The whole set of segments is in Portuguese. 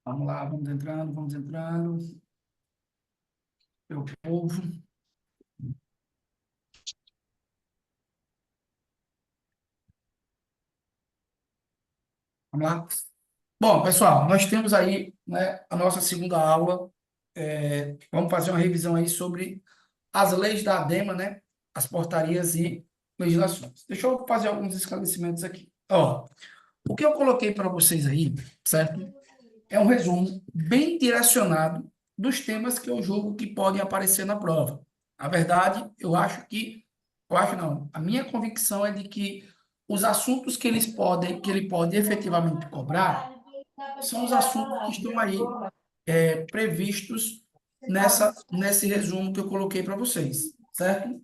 Vamos lá, vamos entrando. Meu povo. Vamos lá. Bom, pessoal, nós temos aí, né, a nossa segunda aula. Vamos fazer uma revisão aí sobre as leis da ADEMA, né? As portarias e legislações. Deixa eu fazer alguns esclarecimentos aqui. Ó, o que eu coloquei para vocês aí, certo? É um resumo bem direcionado dos temas que eu julgo que podem aparecer na prova. Na verdade, eu acho não, a minha convicção é de que os assuntos que ele pode efetivamente cobrar são os assuntos que estão aí previstos nesse resumo que eu coloquei para vocês, certo?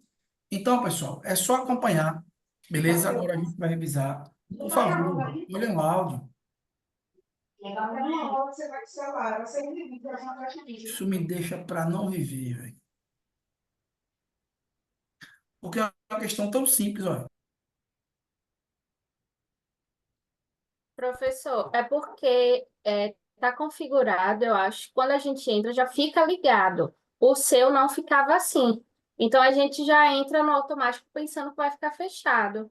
Então, pessoal, é só acompanhar, beleza? Agora a gente vai revisar. Por favor, olhem o áudio. Isso me deixa para não viver, velho. Porque é uma questão tão simples, olha. Professor, é porque tá configurado, eu acho, quando a gente entra já fica ligado. O seu não ficava assim. Então a gente já entra no automático pensando que vai ficar fechado.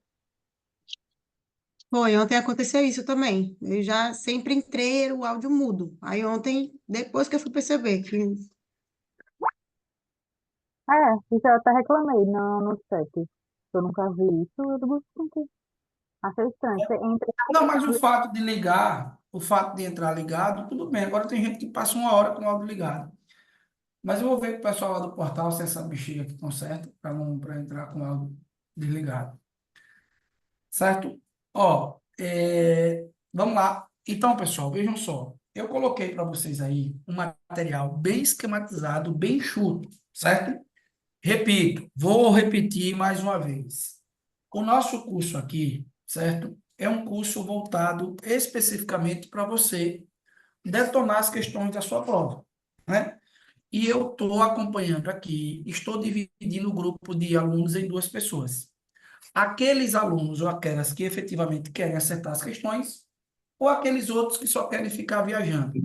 Foi, ontem aconteceu isso também. Eu já sempre entrei o áudio mudo. Aí ontem, depois que eu fui perceber que Isso eu até reclamei no chat. Eu nunca vi isso, eu nunca achei estranho. Você entra Não, mas o fato de ligar, o fato de entrar ligado, tudo bem. Agora tem gente que passa uma hora com o áudio ligado. Mas eu vou ver com o pessoal lá do portal se essa bexiga aqui conserta, para entrar com o áudio desligado. Certo? Ó, vamos lá. Então, pessoal, vejam só. Eu coloquei para vocês aí um material bem esquematizado, bem enxuto, certo? Repito, vou repetir mais uma vez. O nosso curso aqui, certo? É um curso voltado especificamente para você detonar as questões da sua prova, né? E eu estou acompanhando aqui, estou dividindo o grupo de alunos em duas pessoas. Aqueles alunos ou aquelas que efetivamente querem acertar as questões, ou aqueles outros que só querem ficar viajando.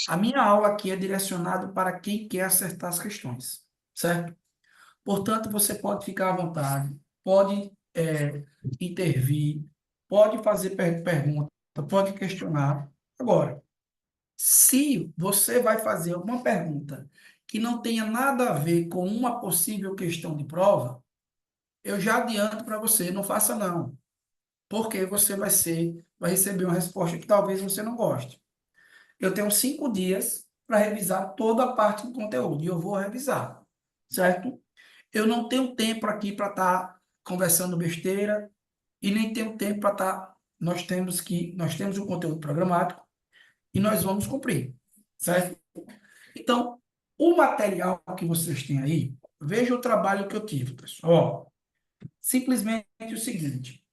A minha aula aqui é direcionada para quem quer acertar as questões, certo? Portanto, você pode ficar à vontade, pode intervir, pode fazer pergunta, pode questionar. Agora, se você vai fazer alguma pergunta que não tenha nada a ver com uma possível questão de prova, eu já adianto para você, não faça não, porque você vai receber uma resposta que talvez você não goste. Eu tenho 5 dias para revisar toda a parte do conteúdo e eu vou revisar, certo? Eu não tenho tempo aqui para estar conversando besteira e nem tenho tempo para estar. Nós temos um conteúdo programático e nós vamos cumprir, certo? Então, o material que vocês têm aí, veja o trabalho que eu tive, pessoal. Ó, simplesmente o seguinte,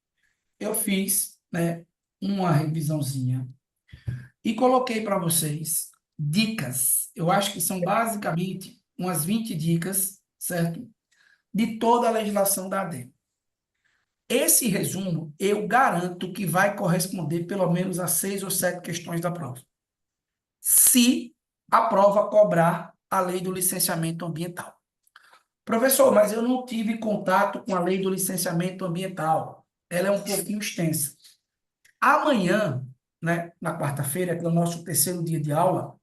eu fiz, né, uma revisãozinha e coloquei para vocês dicas. Eu acho que são basicamente umas 20 dicas, certo? De toda a legislação da ADEM. Esse resumo, eu garanto que vai corresponder pelo menos a 6 ou 7 questões da prova. Se a prova cobrar a lei do licenciamento ambiental. Professor, mas eu não tive contato com a lei do licenciamento ambiental. Ela é um pouquinho extensa. Amanhã, né, na quarta-feira, que é o nosso terceiro dia de aula,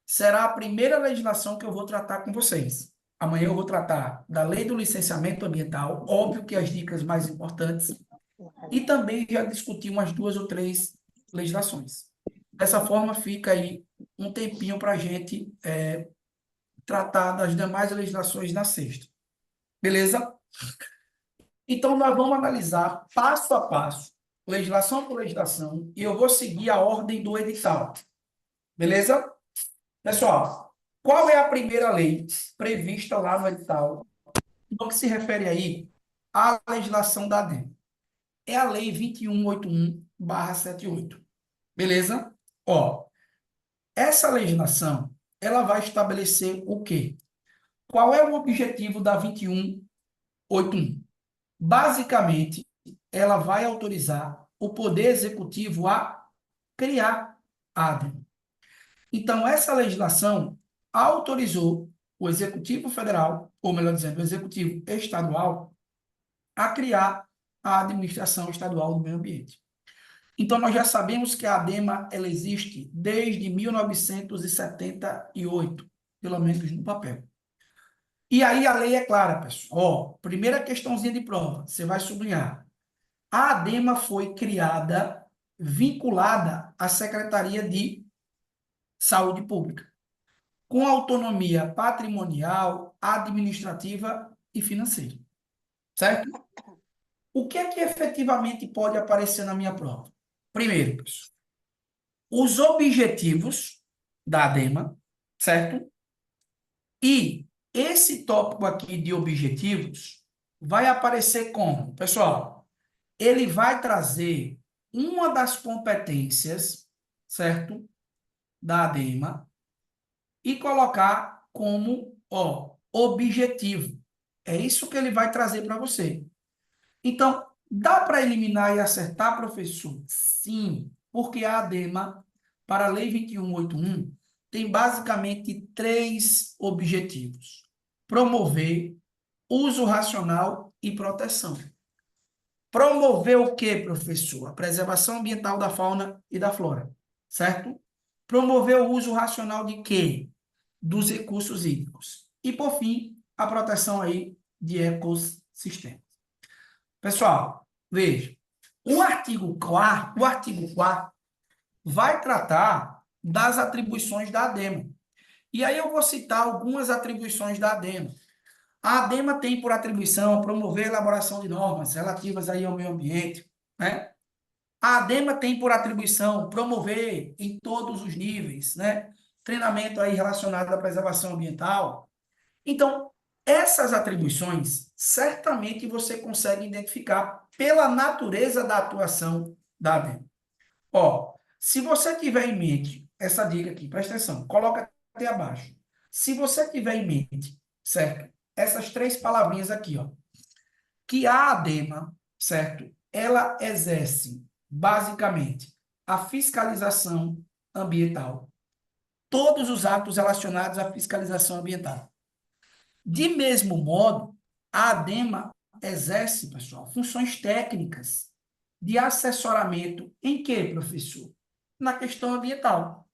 será a primeira legislação que eu vou tratar com vocês. Amanhã eu vou tratar da lei do licenciamento ambiental, óbvio que as dicas mais importantes, e também já discutir umas 2 ou 3 legislações. Dessa forma, fica aí um tempinho para a gente tratar das demais legislações na sexta. Beleza? Então, nós vamos analisar passo a passo, legislação por legislação, e eu vou seguir a ordem do edital. Beleza? Pessoal, qual é a primeira lei prevista lá no edital? No que se refere aí à legislação da ADEM? É a Lei 2181/78. Beleza? Ó, essa legislação, ela vai estabelecer o quê? Qual é o objetivo da 2181? Basicamente, ela vai autorizar o Poder Executivo a criar a ADEM. Então, essa legislação autorizou o Executivo Federal, ou melhor dizendo, o Executivo Estadual, a criar a Administração Estadual do Meio Ambiente. Então, nós já sabemos que a ADEMA ela existe desde 1978, pelo menos no papel. E aí a lei é clara, pessoal. Ó, primeira questãozinha de prova, você vai sublinhar. A ADEMA foi criada, vinculada à Secretaria de Saúde Pública, com autonomia patrimonial, administrativa e financeira. Certo? O que é que efetivamente pode aparecer na minha prova? Primeiro, pessoal, os objetivos da ADEMA, certo? E esse tópico aqui de objetivos vai aparecer como? Pessoal, ele vai trazer uma das competências, certo? Da ADEMA e colocar como, ó, objetivo. É isso que ele vai trazer para você. Então, dá para eliminar e acertar, professor? Sim, porque a ADEMA, para a Lei 2181, tem basicamente 3 objetivos: promover uso racional e proteção. Promover o quê, professor? A preservação ambiental da fauna e da flora, certo? Promover o uso racional de quê? Dos recursos hídricos. E, por fim, a proteção aí de ecossistemas. Pessoal, veja, o artigo 4º vai tratar das atribuições da ADEMA. E aí eu vou citar algumas atribuições da ADEMA. A ADEMA tem por atribuição promover a elaboração de normas relativas aí ao meio ambiente, né? A ADEMA tem por atribuição promover em todos os níveis, né? Treinamento aí relacionado à preservação ambiental. Então, essas atribuições, certamente você consegue identificar pela natureza da atuação da ADEMA. Ó, se você tiver em mente essa dica aqui, presta atenção, coloca até abaixo. Se você tiver em mente, certo? Essas 3 palavrinhas aqui, ó, que a ADEMA, certo? Ela exerce, basicamente, a fiscalização ambiental. Todos os atos relacionados à fiscalização ambiental. De mesmo modo, a ADEMA exerce, pessoal, funções técnicas de assessoramento em quê, professor? Na questão ambiental.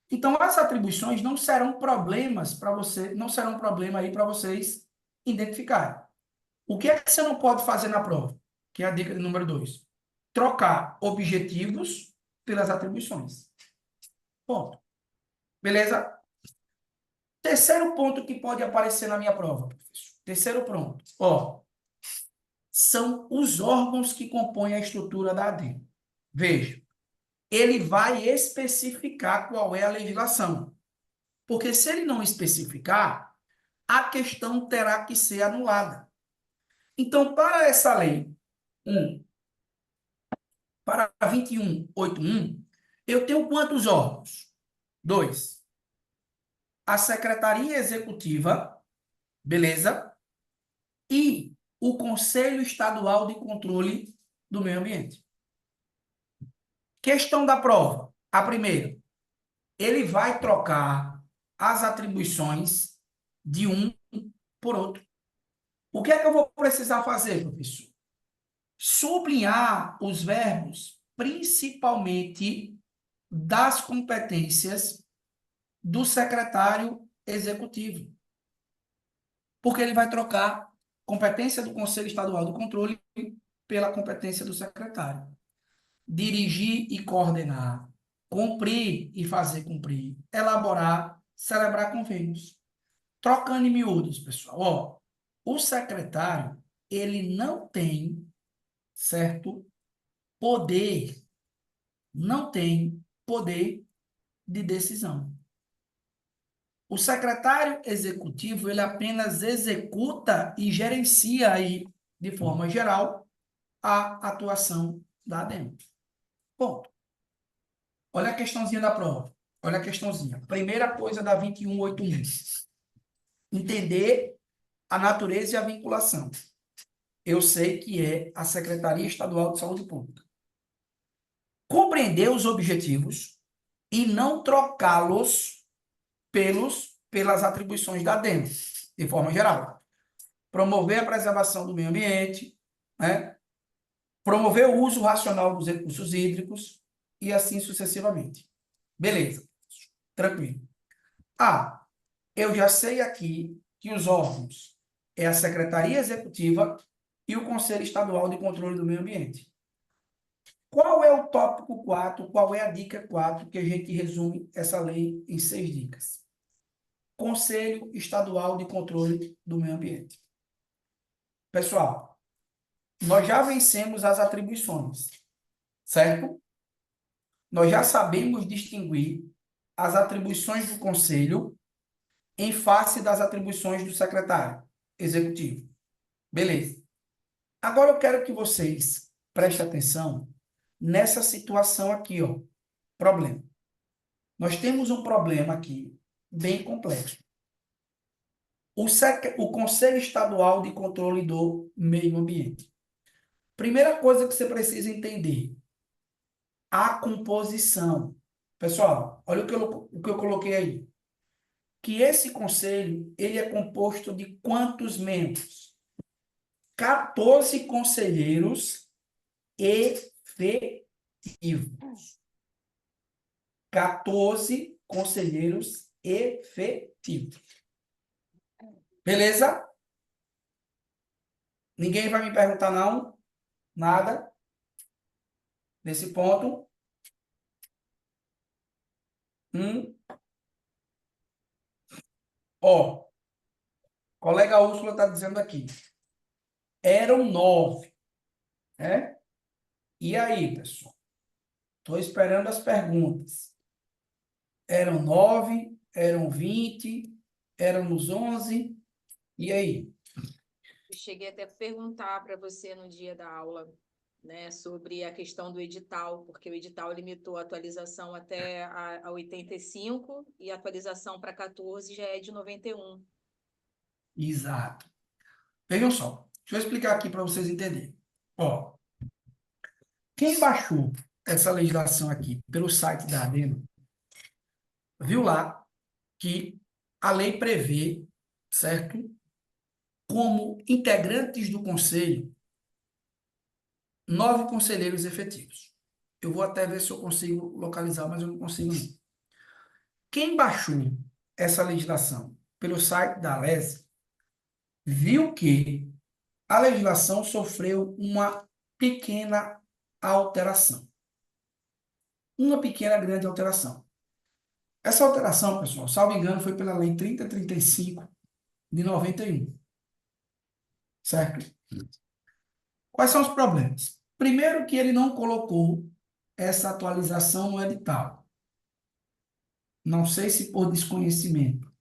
Então, as atribuições não serão problemas para você, não serão problema aí para vocês identificarem. O que é que você não pode fazer na prova? Que é a dica número 2. Trocar objetivos pelas atribuições. Ponto. Beleza? Terceiro ponto que pode aparecer na minha prova, professor. Terceiro ponto. Ó, são os órgãos que compõem a estrutura da ADEMA. Veja, ele vai especificar qual é a legislação. Porque se ele não especificar, a questão terá que ser anulada. Então, para essa lei, para 2181, eu tenho quantos órgãos? 2. A Secretaria Executiva, beleza? E o Conselho Estadual de Controle do Meio Ambiente. Questão da prova. A primeira, ele vai trocar as atribuições de um por outro. O que é que eu vou precisar fazer, professor? Sublinhar os verbos, principalmente das competências do secretário executivo. Porque ele vai trocar competência do Conselho Estadual do Controle pela competência do secretário. Dirigir e coordenar, cumprir e fazer cumprir, elaborar, celebrar convênios. Trocando em miúdos, pessoal. Ó, o secretário, ele não tem, certo, poder, não tem poder de decisão. O secretário executivo, ele apenas executa e gerencia aí, de forma geral, a atuação da ADEMA. Ponto. Olha a questãozinha da prova. Olha a questãozinha. Primeira coisa da 2181. Entender a natureza e a vinculação. Eu sei que é a Secretaria Estadual de Saúde Pública. Compreender os objetivos, e não trocá-los pelas atribuições da DEM, de forma geral. Promover a preservação do meio ambiente, né? Promover o uso racional dos recursos hídricos e assim sucessivamente. Beleza, tranquilo. Ah, eu já sei aqui que os órgãos é a Secretaria Executiva e o Conselho Estadual de Controle do Meio Ambiente. Qual é o tópico 4? Qual é a dica 4 que a gente resume essa lei em 6 dicas? Conselho Estadual de Controle do Meio Ambiente. Pessoal, nós já vencemos as atribuições, certo? Nós já sabemos distinguir as atribuições do Conselho em face das atribuições do secretário executivo. Beleza. Agora eu quero que vocês prestem atenção nessa situação aqui, ó. Problema. Nós temos um problema aqui bem complexo. O Conselho Estadual de Controle do Meio Ambiente. Primeira coisa que você precisa entender, a composição. Pessoal, olha o que eu coloquei aí. Que esse conselho, ele é composto de quantos membros? 14 conselheiros efetivos. 14 conselheiros efetivos. Beleza? Ninguém vai me perguntar, não? Nada? Nesse ponto? Ó, colega Úrsula está dizendo aqui. Eram 9. Né? E aí, pessoal? Estou esperando as perguntas. Eram 9, eram 20, éramos 11. E aí? Eu cheguei até a perguntar para você no dia da aula, né, sobre a questão do edital, porque o edital limitou a atualização até a 85 e a atualização para 14 já é de 91. Exato. Vejam só. Deixa eu explicar aqui para vocês entenderem. Ó, quem baixou essa legislação aqui pelo site da ADEMA, viu lá que a lei prevê, certo? Como integrantes do conselho, 9 conselheiros efetivos. Eu vou até ver se eu consigo localizar, mas eu não consigo não. Quem baixou essa legislação pelo site da ALES viu que a legislação sofreu uma pequena alteração. Uma pequena grande alteração. Essa alteração, pessoal, salvo engano, foi pela Lei 3035 de 91. Certo? Quais são os problemas? Primeiro que ele não colocou essa atualização no edital. Não sei se por desconhecimento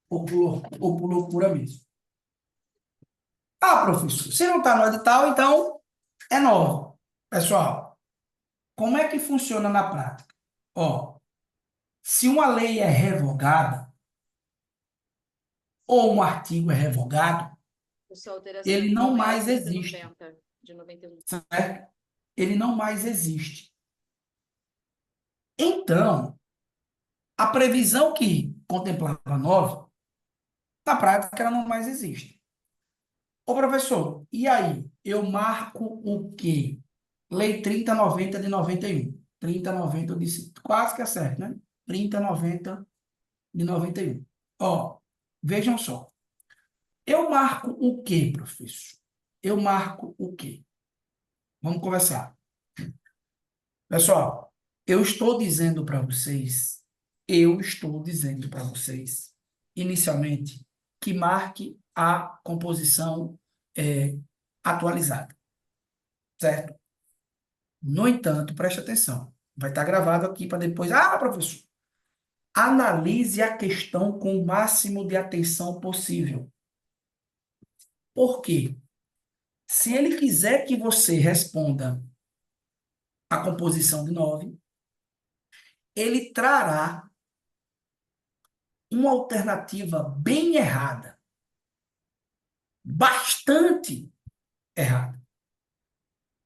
ou por loucura mesmo. Ah, professor, se não está no edital, então é novo. Pessoal, como é que funciona na prática? Ó, se uma lei é revogada ou um artigo é revogado, Essa alteração ele não é a mais existe. 3090 de 91. Certo? Ele não mais existe. Então, a previsão que contemplava 9, na prática, ela não mais existe. Ô, professor, e aí? Eu marco o quê? Lei 3090 de 91. 3090, eu disse, quase que é certo, né? 3090 de 91. Ó, vejam só. Eu marco o quê, professor? Eu marco o quê? Vamos conversar. Pessoal, eu estou dizendo para vocês, inicialmente, que marque a composição atualizada, certo? No entanto, preste atenção, vai estar gravado aqui para depois. Ah, professor, analise a questão com o máximo de atenção possível. Por quê? Se ele quiser que você responda a composição de 9, ele trará uma alternativa bem errada, bastante errada,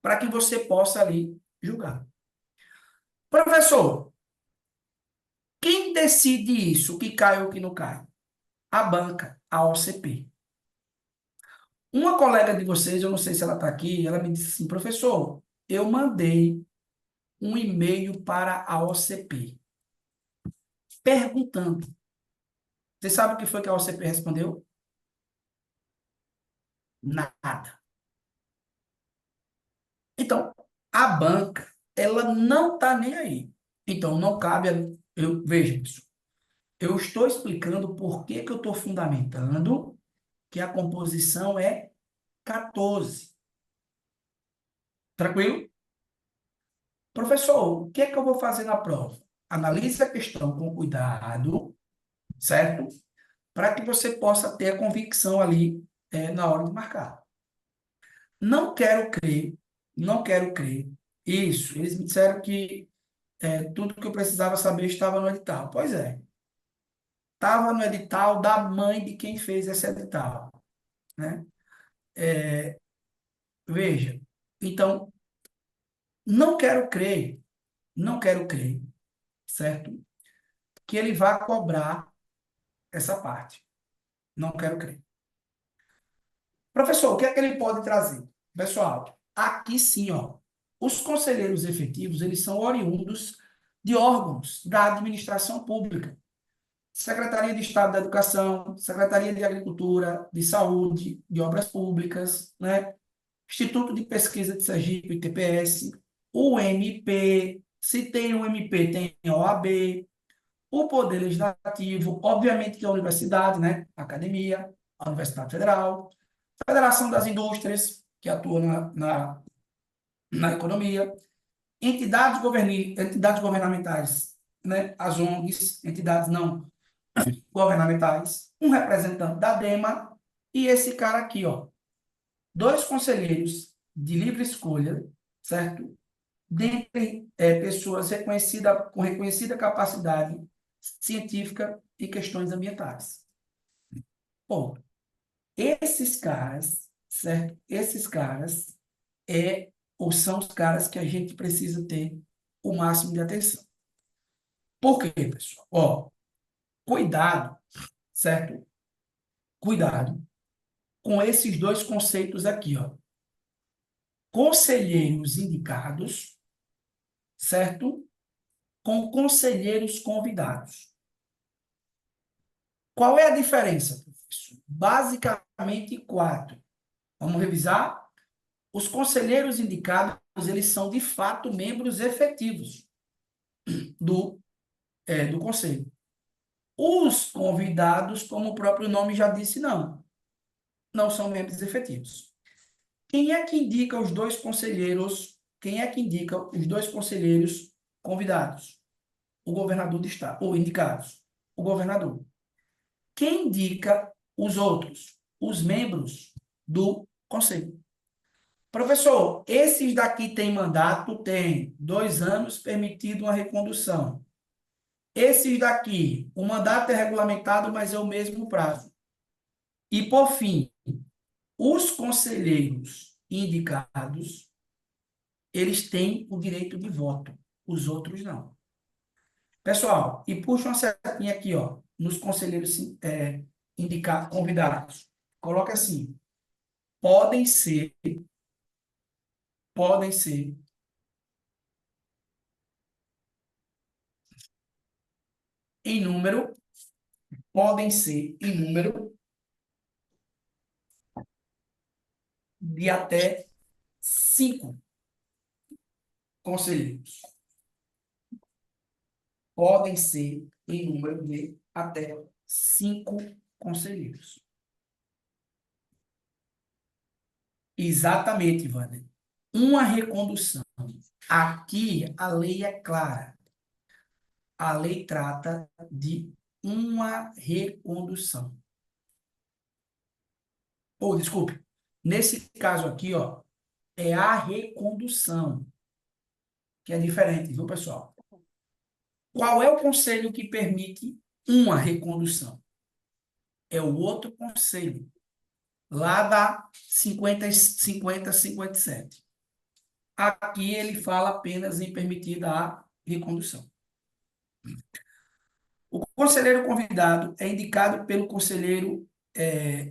para que você possa ali julgar. Professor, Quem decide isso, o que cai ou o que não cai? A banca, a OCP. Uma colega de vocês, eu não sei se ela está aqui, ela me disse assim, professor, eu mandei um e-mail para a OCP perguntando. Você sabe o que foi que a OCP respondeu? Nada. Então, a banca, ela não está nem aí. Então, não cabe veja isso. Eu estou explicando por que que eu estou fundamentando que a composição é 14. Tranquilo? Professor, o que é que eu vou fazer na prova? Analise a questão com cuidado, certo? Para que você possa ter a convicção ali na hora de marcar. Não quero crer, não quero crer. Isso, eles me disseram que tudo que eu precisava saber estava no edital. Pois é, estava no edital da mãe de quem fez esse edital, né? Veja, então, não quero crer, certo? Que ele vá cobrar essa parte. Não quero crer. Professor, o que é que ele pode trazer? Pessoal, aqui sim, ó, os conselheiros efetivos, eles são oriundos de órgãos da administração pública. Secretaria de Estado da Educação, Secretaria de Agricultura, de Saúde, de Obras Públicas, né? Instituto de Pesquisa de Sergipe, ITPS, o MP, se tem o MP, tem a OAB, o Poder Legislativo, obviamente que a universidade, né? A academia, a Universidade Federal, Federação das Indústrias, que atua na economia, entidades governamentais, né? As ONGs, entidades não governamentais, um representante da DEMA e esse cara aqui, ó. 2 conselheiros de livre escolha, certo? Dentre pessoas com reconhecida capacidade científica e questões ambientais. Bom, esses caras, certo? Esses caras ou são os caras que a gente precisa ter o máximo de atenção. Por quê, pessoal? Ó, cuidado, certo? Cuidado com esses 2 conceitos aqui, ó. Conselheiros indicados, certo? Com conselheiros convidados. Qual é a diferença, professor? Basicamente 4. Vamos revisar? Os conselheiros indicados, eles são de fato membros efetivos do conselho. Os convidados, como o próprio nome já disse, não são membros efetivos. Quem é que indica os 2 conselheiros? Quem é que indica os 2 conselheiros convidados? O governador do estado, ou indicados, o governador. Quem indica os outros? Os membros do conselho. Professor, esses daqui têm mandato? Tem 2 anos, permitido uma recondução. Esses daqui, o mandato é regulamentado, mas é o mesmo prazo. E, por fim, os conselheiros indicados, eles têm o direito de voto, os outros não. Pessoal, e puxa uma setinha aqui, ó, nos conselheiros convidados. Coloca assim, podem ser, em número, podem ser em número de até 5 conselheiros. Podem ser em número de até 5 conselheiros. Exatamente, Wander. Uma recondução. Aqui a lei é clara. A lei trata de uma recondução. Ou, desculpe, nesse caso aqui, ó, é a recondução, que é diferente, viu, pessoal? Qual é o conselho que permite uma recondução? É o outro conselho, lá da 50-57. Aqui ele fala apenas em permitida a recondução. Conselheiro convidado é indicado pelo conselheiro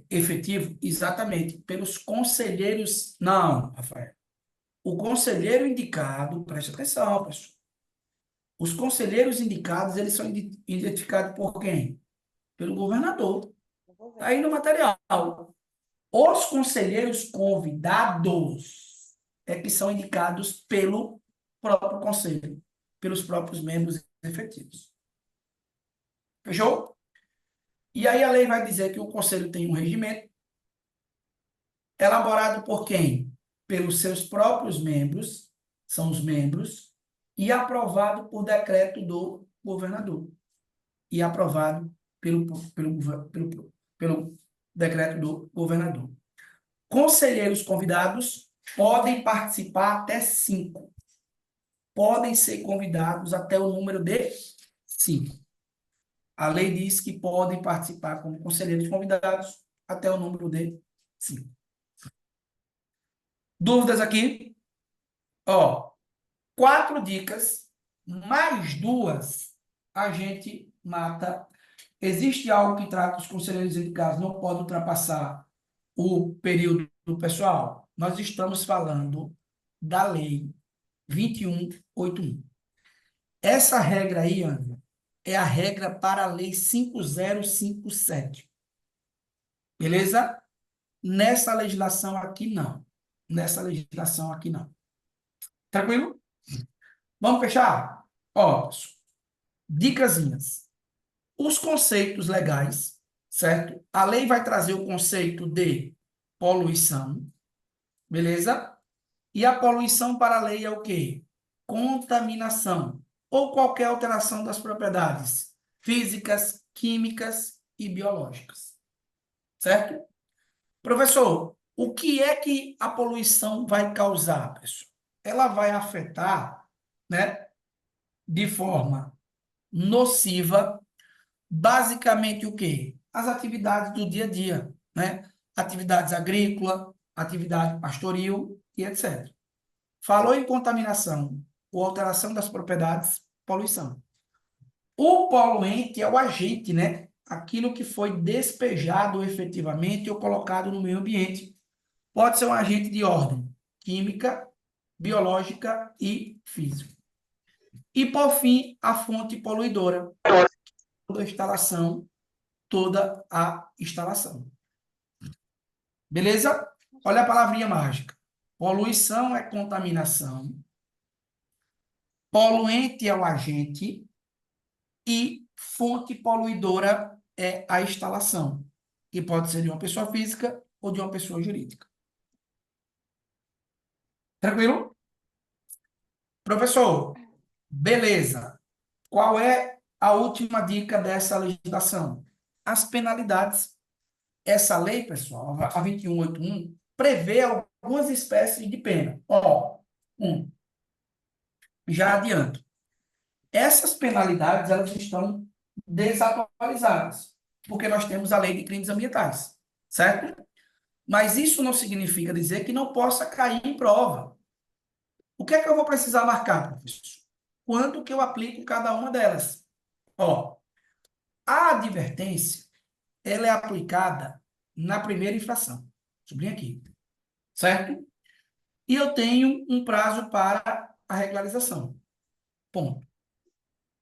efetivo? Exatamente, pelos conselheiros. Não, Rafael. O conselheiro indicado, preste atenção, pessoal. Os conselheiros indicados, eles são identificados por quem? Pelo governador. Está aí no material. Os conselheiros convidados é que são indicados pelo próprio conselho, pelos próprios membros efetivos. Fechou? E aí a lei vai dizer que o conselho tem um regimento elaborado por quem? Pelos seus próprios membros, são os membros, e aprovado por decreto do governador. E aprovado pelo decreto do governador. Conselheiros convidados podem participar até 5. Podem ser convidados até o número de 5. A lei diz que podem participar como conselheiros convidados até o número de 5. Dúvidas aqui? Ó, 4 dicas, mais 2, a gente mata. Existe algo que trata os conselheiros indicados não podem ultrapassar o período pessoal? Nós estamos falando da lei 2181. Essa regra aí, André, é a regra para a lei 5057. Beleza? Nessa legislação aqui, não. Nessa legislação aqui, não. Tranquilo? Vamos fechar? Ó, dicasinhas. Os conceitos legais, certo? A lei vai trazer o conceito de poluição, beleza? E a poluição para a lei é o quê? Contaminação ou qualquer alteração das propriedades físicas, químicas e biológicas, certo? Professor, o que é que a poluição vai causar, pessoal? Ela vai afetar, né, de forma nociva, basicamente o quê? As atividades do dia a dia, né? Atividades agrícolas, atividade pastoril e etc. Falou em contaminação ou alteração das propriedades, poluição. O poluente é o agente, né? Aquilo que foi despejado efetivamente ou colocado no meio ambiente. Pode ser um agente de ordem química, biológica e física. E, por fim, a fonte poluidora. Toda a instalação. Beleza? Olha a palavrinha mágica. Poluição é contaminação. Poluente é o agente. E fonte poluidora é a instalação, que pode ser de uma pessoa física ou de uma pessoa jurídica. Tranquilo? Professor, beleza. Qual é a última dica dessa legislação? As penalidades. Essa lei, pessoal, a 2181, prevê algumas espécies de pena. Ó, já adianto. Essas penalidades, elas estão desatualizadas, porque nós temos a lei de crimes ambientais, certo? Mas isso não significa dizer que não possa cair em prova. O que é que eu vou precisar marcar, professor? Quando que eu aplico cada uma delas? Ó, a advertência, ela é aplicada na primeira infração. Sublinha aqui, certo? E eu tenho um prazo para a regularização. Ponto.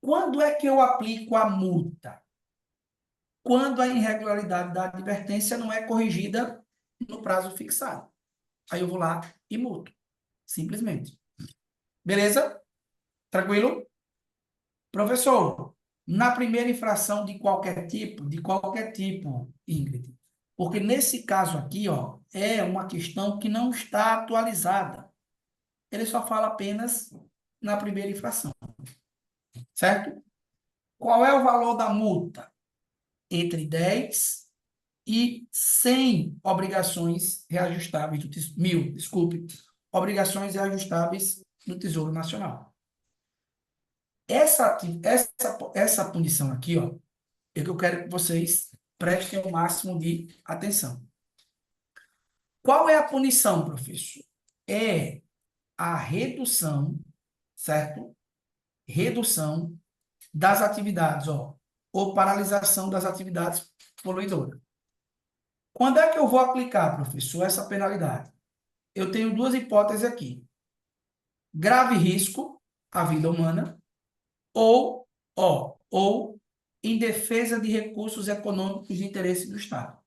Quando é que eu aplico a multa? Quando a irregularidade da advertência não é corrigida no prazo fixado. Aí eu vou lá e multo. Simplesmente. Beleza? Tranquilo? Professor, na primeira infração de qualquer tipo, Ingrid, porque nesse caso aqui, ó, é uma questão que não está atualizada. Ele só fala apenas na primeira infração. Certo? Qual é o valor da multa? Entre 10 e 100 obrigações reajustáveis, obrigações reajustáveis do Tesouro Nacional. Essa punição aqui, ó, é que eu quero que vocês prestem o máximo de atenção. Qual é a punição, professor? É a redução, certo? Redução das atividades, ó, ou paralisação das atividades poluidoras. Quando é que eu vou aplicar, professor, essa penalidade? Eu tenho duas hipóteses aqui. Grave risco à vida humana ou em defesa de recursos econômicos de interesse do Estado.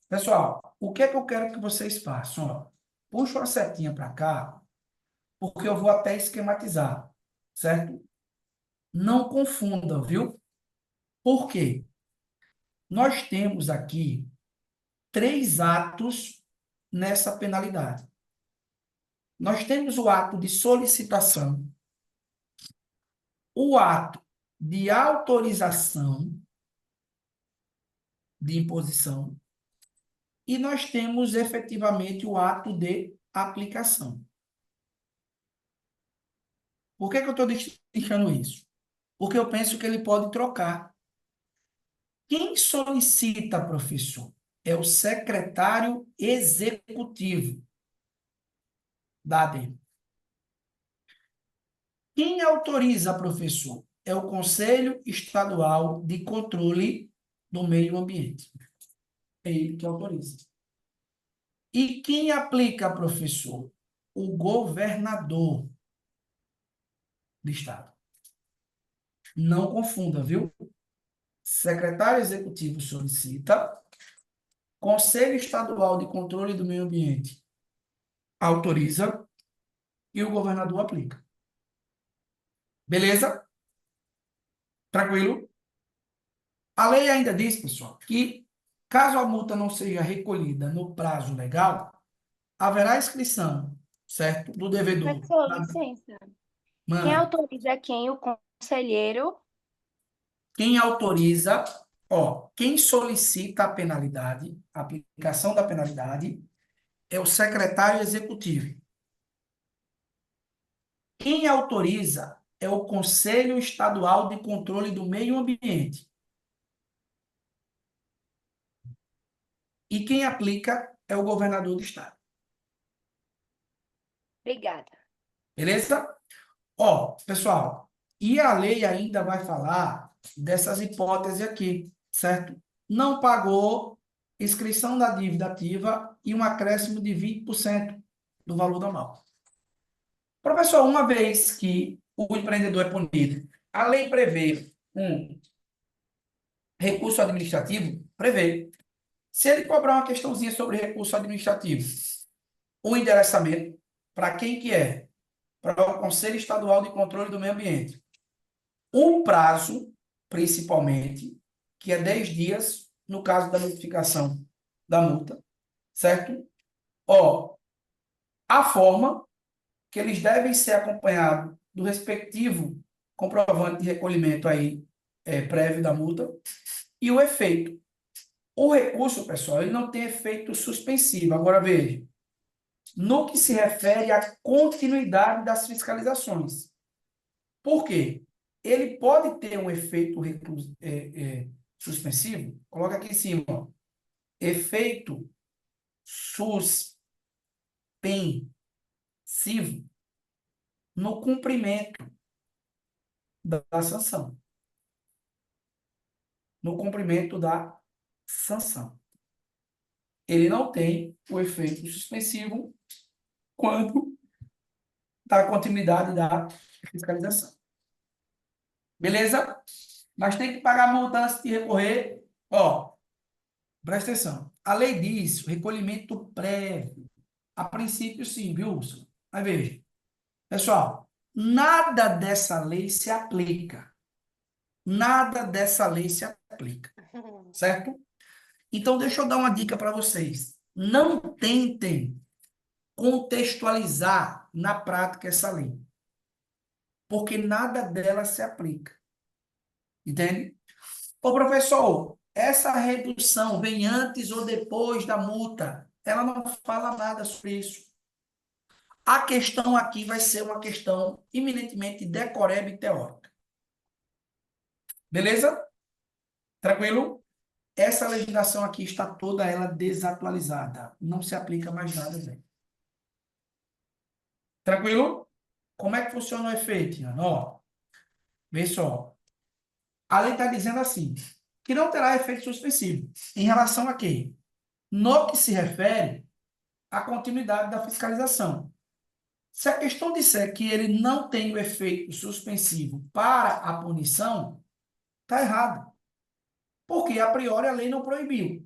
Pessoal, o que é que eu quero que vocês façam? Ó, puxa uma setinha para cá, porque eu vou até esquematizar, certo? Não confunda, viu? Por quê? Nós temos aqui 3 atos nessa penalidade. Nós temos o ato de solicitação, o ato de autorização de imposição e nós temos efetivamente o ato de aplicação. Por que que eu estou deixando isso? Porque eu penso que ele pode trocar. Quem solicita, professor, é o secretário executivo da ADM. Quem autoriza, professor, é o Conselho Estadual de Controle do Meio Ambiente. É ele que autoriza. E quem aplica, professor? O governador do Estado. Não confunda, viu? Secretário Executivo solicita, Conselho Estadual de Controle do Meio Ambiente autoriza e o governador aplica. Beleza? Tranquilo? A lei ainda diz, pessoal, que caso a multa não seja recolhida no prazo legal, haverá inscrição, certo? Do devedor. Professor, licença. Quem Mãe, autoriza é quem? O conselheiro? quem autoriza, ó, quem solicita a penalidade, a aplicação da penalidade, é o secretário executivo. Quem autoriza é o Conselho Estadual de Controle do Meio Ambiente. E quem aplica é o governador do estado. Obrigada. Beleza? Ó, pessoal, e a lei ainda vai falar dessas hipóteses aqui, certo? Não pagou inscrição da dívida ativa e um acréscimo de 20% do valor normal. Professor, uma vez que o empreendedor é punido, a lei prevê um recurso administrativo? Prevê. Se ele cobrar uma questãozinha sobre recurso administrativo, o endereçamento, para quem que é? Para o Conselho Estadual de Controle do Meio Ambiente. Um prazo, principalmente, que é 10 dias, no caso da notificação da multa, certo? Ó, a forma que eles devem ser acompanhados do respectivo comprovante de recolhimento aí, prévio da multa, e o efeito. O recurso, pessoal, ele não tem efeito suspensivo. Agora, veja, no que se refere à continuidade das fiscalizações. Por quê? Ele pode ter um efeito suspensivo. Coloca aqui em cima, ó. Efeito suspensivo no cumprimento da sanção. No cumprimento da sanção. Ele não tem o efeito suspensivo quando dá continuidade da fiscalização. Beleza? Mas tem que pagar a multa antes de recorrer. Ó, presta atenção. A lei diz o recolhimento prévio. A princípio, sim, viu, Úrsula? Mas veja. Pessoal, nada dessa lei se aplica. Nada dessa lei se aplica. Certo? Então, deixa eu dar uma dica para vocês. Não tentem contextualizar na prática essa lei. Porque nada dela se aplica. Entende? Ô, professor, essa redução vem antes ou depois da multa? Ela não fala nada sobre isso. A questão aqui vai ser uma questão eminentemente decoreba e teórica. Beleza? Tranquilo? Essa legislação aqui está toda ela desatualizada. Não se aplica mais nada, velho. Tranquilo? Como é que funciona o efeito, Ian? Ó, vê só. A lei está dizendo assim, que não terá efeito suspensivo. Em relação a quê? No que se refere à continuidade da fiscalização. Se a questão disser que ele não tem o efeito suspensivo para a punição, está errado. Porque, a priori, a lei não proibiu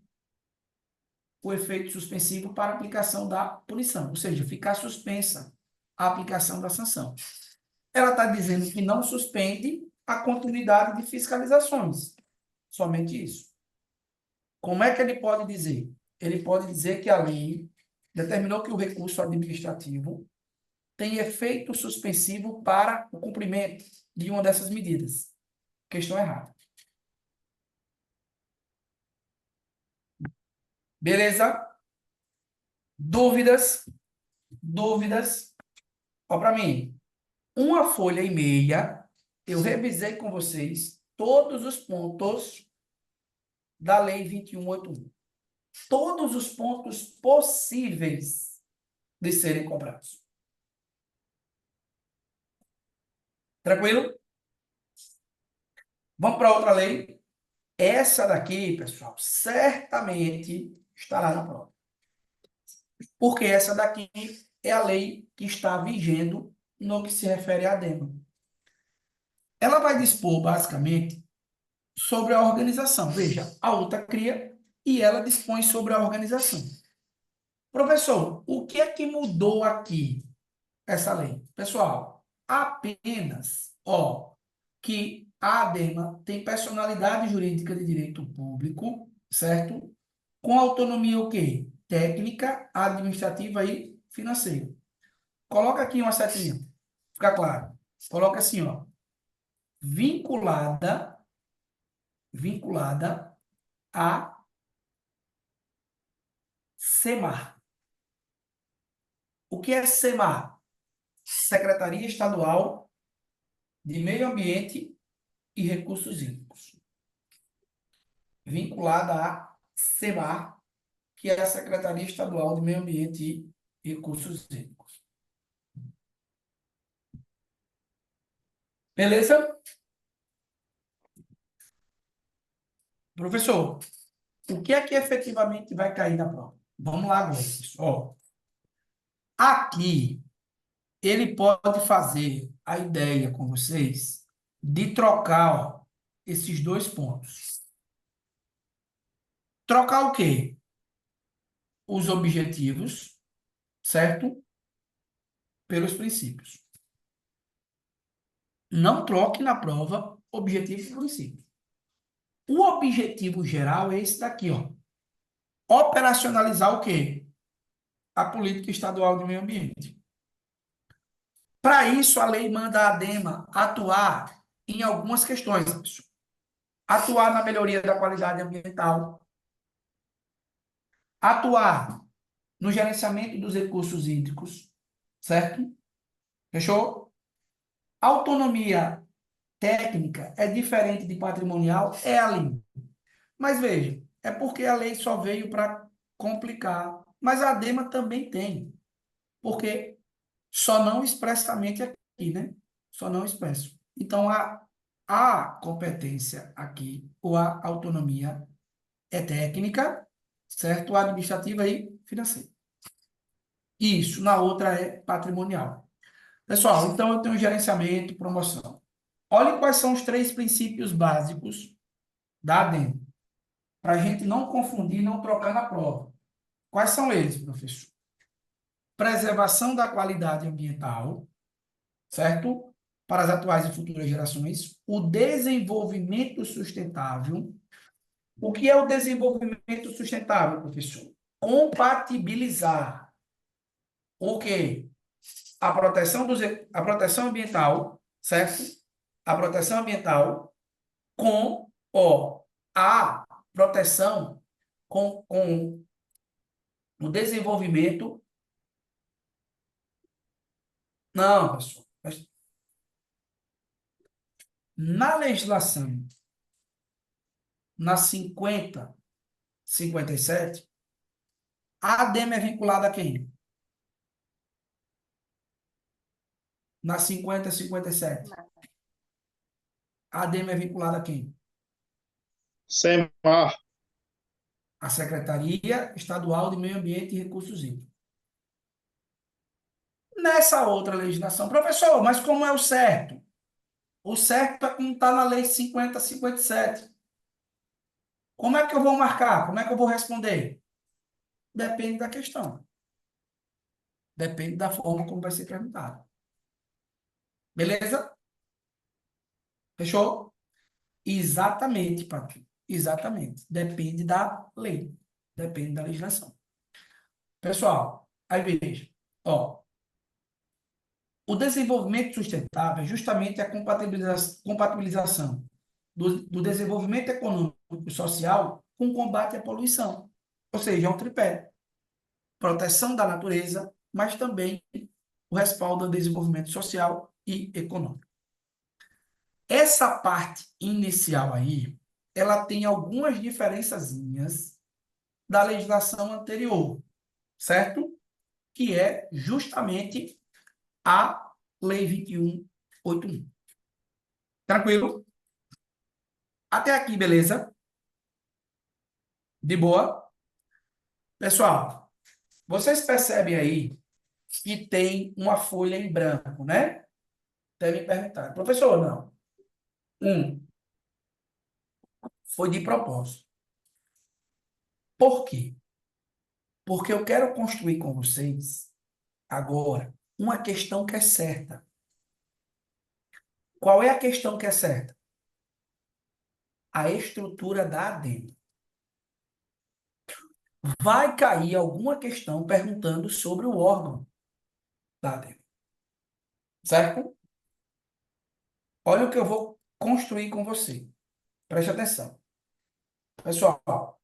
o efeito suspensivo para a aplicação da punição, ou seja, ficar suspensa a aplicação da sanção. Ela está dizendo que não suspende a continuidade de fiscalizações. Somente isso. Como é que ele pode dizer? Ele pode dizer que a lei determinou que o recurso administrativo tem efeito suspensivo para o cumprimento de uma dessas medidas. Questão errada. Beleza? Dúvidas? Dúvidas? Ó, para mim, uma folha e meia, eu revisei com vocês todos os pontos da Lei 2181. Todos os pontos possíveis de serem cobrados. Tranquilo? Vamos para outra lei. Essa daqui, pessoal, certamente estará na prova. Porque essa daqui é a lei que está vigendo no que se refere à ADEMA. Ela vai dispor, basicamente, sobre a organização. Veja, a outra cria e ela dispõe sobre a organização. Professor, o que é que mudou aqui essa lei? Pessoal, apenas, que a ADEMA tem personalidade jurídica de direito público, certo? Com autonomia o quê? Técnica, administrativa e financeira. Coloca aqui uma setinha, fica claro. Coloca assim, vinculada a SEMAR. O que é SEMAR? Secretaria Estadual de Meio Ambiente e Recursos Hídricos. Vinculada a SEMAR, que é a Secretaria Estadual de Meio Ambiente e Recursos Hídricos. Beleza? Professor, o que é que efetivamente vai cair na prova? Vamos lá agora, pessoal. Aqui, ele pode fazer a ideia com vocês de trocar esses dois pontos. Trocar o quê? Os objetivos, certo? Pelos princípios. Não troque na prova objetivo e princípio. O objetivo geral é esse daqui, Operacionalizar o quê? A política estadual de meio ambiente. Para isso, a lei manda a ADEMA atuar em algumas questões. Atuar na melhoria da qualidade ambiental. Atuar no gerenciamento dos recursos hídricos, certo? Fechou? Autonomia técnica é diferente de patrimonial, é a lei. Mas veja, é porque a lei só veio para complicar. Mas a ADEMA também tem. Porque só não expressamente aqui, né? Só não expresso. Então, a competência aqui, ou a autonomia, é técnica, certo? Administrativa e financeira. Isso, na outra é patrimonial. Pessoal, então eu tenho gerenciamento e promoção. Olhem quais são os 3 princípios básicos da ADEMA, para a gente não confundir, não trocar na prova. Quais são eles, professor? Preservação da qualidade ambiental, certo? Para as atuais e futuras gerações. O desenvolvimento sustentável. O que é o desenvolvimento sustentável, professor? Compatibilizar o quê? A proteção ambiental, certo? A proteção ambiental com a proteção com o desenvolvimento. Não, pessoal. Na legislação, na 57, a ADEMA é vinculada a quem? Na 57. A ADEMA é vinculada a quem? SEMAR. A Secretaria Estadual de Meio Ambiente e Recursos Hídricos. Nessa outra legislação, professor, mas como é o certo? O certo é como está na Lei 5057. Como é que eu vou marcar? Como é que eu vou responder? Depende da questão. Depende da forma como vai ser perguntado. Beleza? Fechou? Exatamente, Patrick. Exatamente. Depende da lei. Depende da legislação. Pessoal, aí veja. Ó, o desenvolvimento sustentável é justamente a compatibilização do desenvolvimento econômico e social com o combate à poluição. Ou seja, é um tripé. Proteção da natureza, mas também o respaldo ao desenvolvimento social e econômico. Essa parte inicial aí, ela tem algumas diferençazinhas da legislação anterior, certo? Que é justamente a Lei 2181. Tranquilo? Até aqui, beleza? De boa? Pessoal, vocês percebem aí que tem uma folha em branco, né? Devem perguntar, professor, não. Foi de propósito. Por quê? Porque eu quero construir com vocês, agora, uma questão que é certa. Qual é a questão que é certa? A estrutura da ADEMA. Vai cair alguma questão perguntando sobre o órgão da ADEMA. Certo? Olha o que eu vou construir com você. Preste atenção. Pessoal,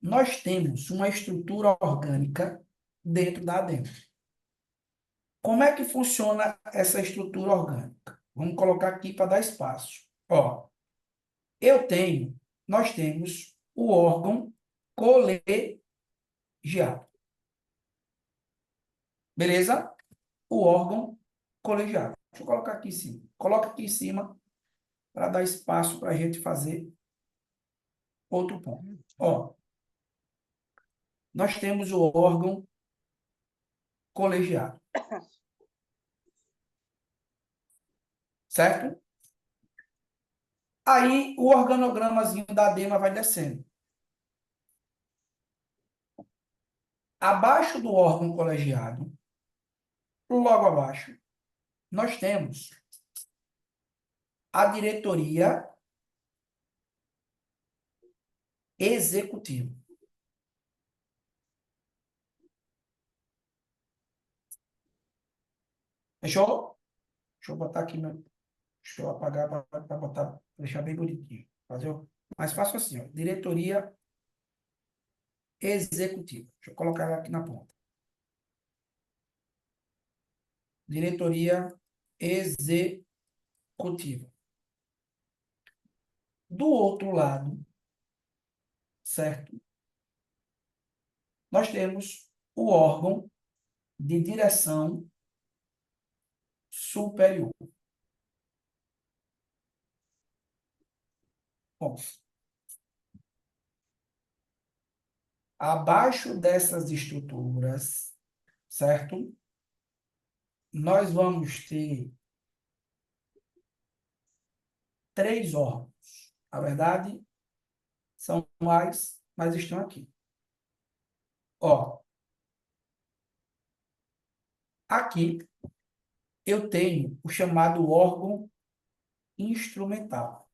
nós temos uma estrutura orgânica dentro da ADEMA. Como é que funciona essa estrutura orgânica? Vamos colocar aqui para dar espaço. Ó, nós temos o órgão colegiado. Beleza? O órgão colegiado. Deixa eu colocar aqui em cima. Coloca aqui em cima para dar espaço para a gente fazer outro ponto. Ó, nós temos o órgão colegiado. Certo? Aí o organogramazinho da ADEMA vai descendo. Abaixo do órgão colegiado, logo abaixo, nós temos a diretoria executiva. Fechou? Deixa eu botar aqui, deixa eu apagar para botar, deixar bem bonitinho. Mas faço assim, ó, diretoria executiva. Deixa eu colocar ela aqui na ponta. Diretoria executiva. Do outro lado, certo? Nós temos o órgão de direção superior. Bom, abaixo dessas estruturas, certo? Nós vamos ter 3 órgãos. Na verdade, são mais, mas estão aqui. Ó, aqui eu tenho o chamado órgão instrumental.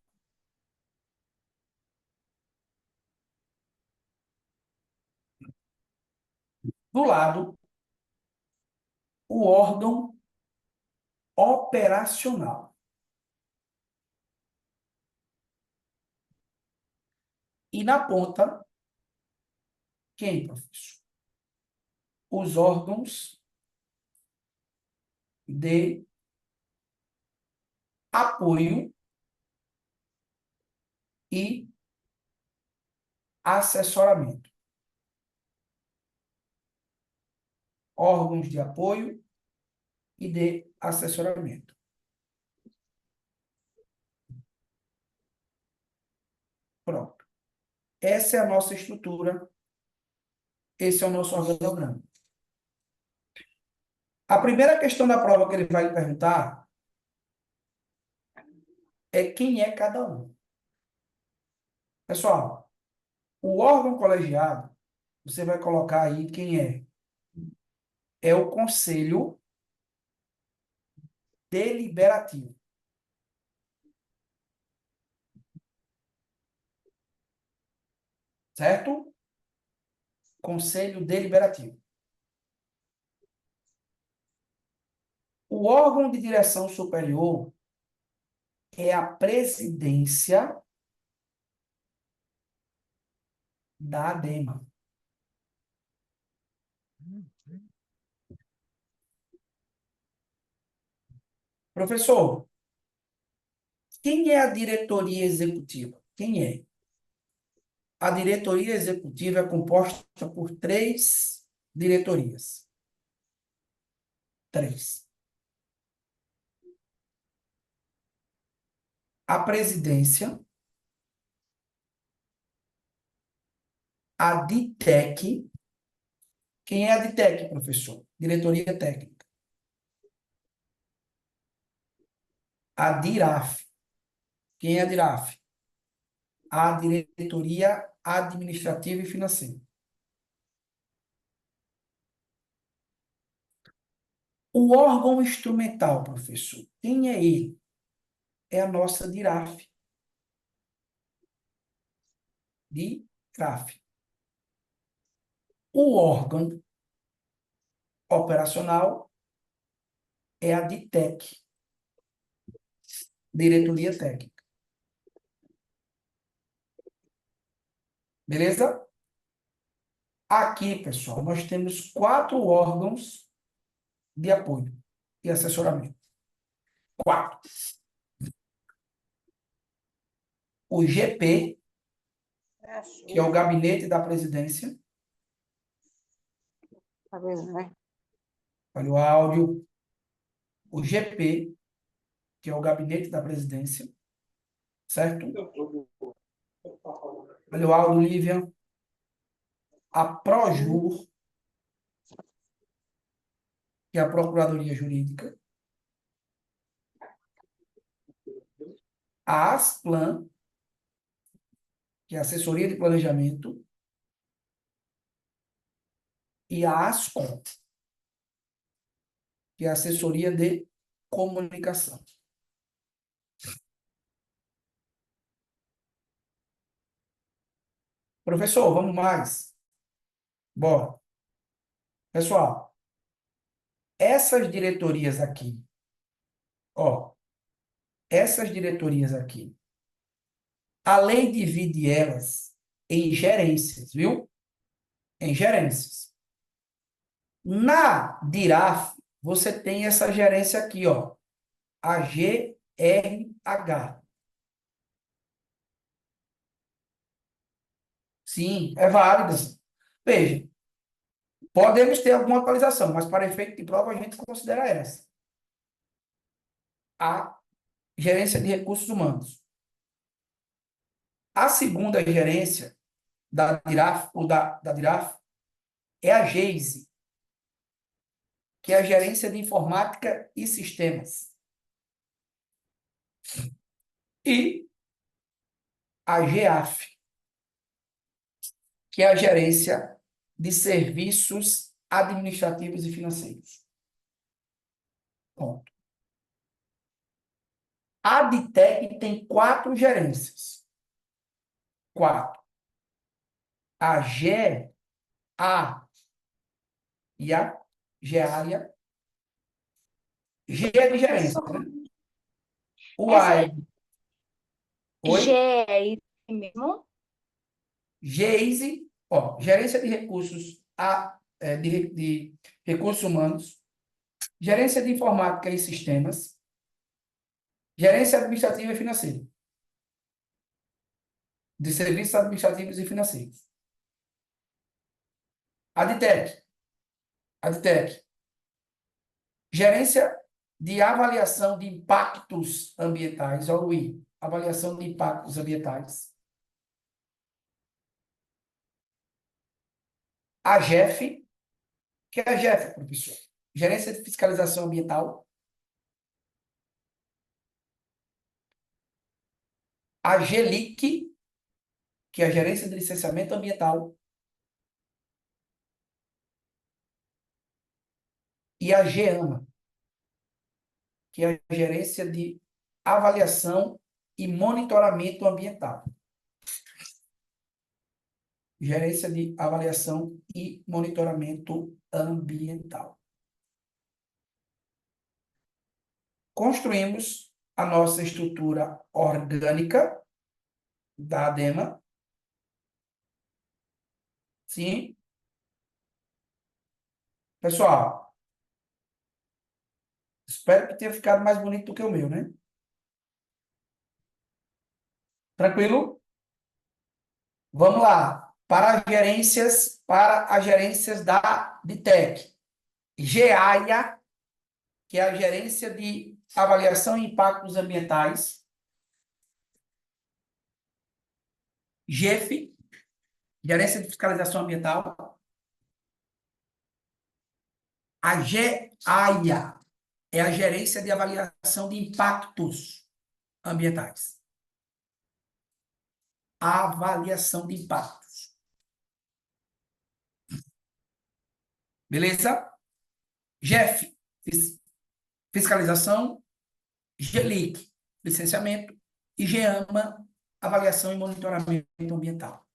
Do lado, o órgão operacional. E na ponta, quem, professor? Os órgãos de apoio e assessoramento. Órgãos de apoio e de assessoramento. Pronto. essa é a nossa estrutura, esse é o nosso organograma. A primeira questão da prova que ele vai lhe perguntar é quem é cada um. Pessoal, o órgão colegiado, você vai colocar aí quem é. É o Conselho Deliberativo. Certo? Conselho Deliberativo. O órgão de direção superior é a presidência da ADEMA. Professor, quem é a diretoria executiva? Quem é? A diretoria executiva é composta por 3 diretorias. 3. A presidência, a DITEC. Quem é a DITEC, professor? Diretoria técnica. A DIRAF. Quem é a DIRAF? A diretoria administrativa e financeira. O órgão instrumental, professor, quem é ele? É a nossa DIRAF. DIRAF. O órgão operacional é a DITEC, Diretoria Técnica. Beleza? Aqui, pessoal, nós temos 4 órgãos de apoio e assessoramento. 4. O GP, que é o Gabinete da Presidência. Tá vendo, né? Olha o áudio. O GP, que é o Gabinete da Presidência. Certo? Olha o áudio, Lívia. A PROJUR, que é a Procuradoria Jurídica. A ASPLAN, que é a Assessoria de Planejamento. E a ASCOM, que é a Assessoria de Comunicação. Professor, vamos mais? Bora. Pessoal, essas diretorias aqui, ó, essas diretorias aqui, a lei divide elas em gerências, viu? Em gerências. Na DIRAF, você tem essa gerência aqui, ó, a GRH. Sim, é válida. Veja, podemos ter alguma atualização, mas para efeito de prova a gente considera essa. A gerência de recursos humanos. A segunda gerência da DIRAF, ou da DIRAF, é a GEISE, que é a gerência de informática e sistemas. E a GEAF, que é a gerência de serviços administrativos e financeiros. Ponto. A DITEC tem 4 gerências. 4. A GEA e a GEALIA. G é de gerência, né? O A é... Oi? G é isso mesmo? GEISE, ó, gerência de recursos, de recursos humanos, gerência de informática e sistemas, gerência administrativa e financeira, de serviços administrativos e financeiros. A DITEC, gerência de avaliação de impactos ambientais, ou I, avaliação de impactos ambientais. A GEF, que é a GEF, professor? Gerência de Fiscalização Ambiental. A GELIC, que é a Gerência de Licenciamento Ambiental. E a GEAMA, que é a Gerência de Avaliação e Monitoramento Ambiental. Gerência de Avaliação e Monitoramento Ambiental. Construímos a nossa estrutura orgânica da ADEMA. Sim. Pessoal, espero que tenha ficado mais bonito do que o meu, né? Tranquilo? Vamos lá. Para as gerências da DITEC. GEAIA, que é a Gerência de Avaliação e Impactos Ambientais. GEF, Gerência de Fiscalização Ambiental. A GEAIA é a Gerência de Avaliação de Impactos Ambientais. Avaliação de impactos. Beleza? GEF, Fiscalização. GELIC, Licenciamento. E GEAMA, Avaliação e Monitoramento Ambiental.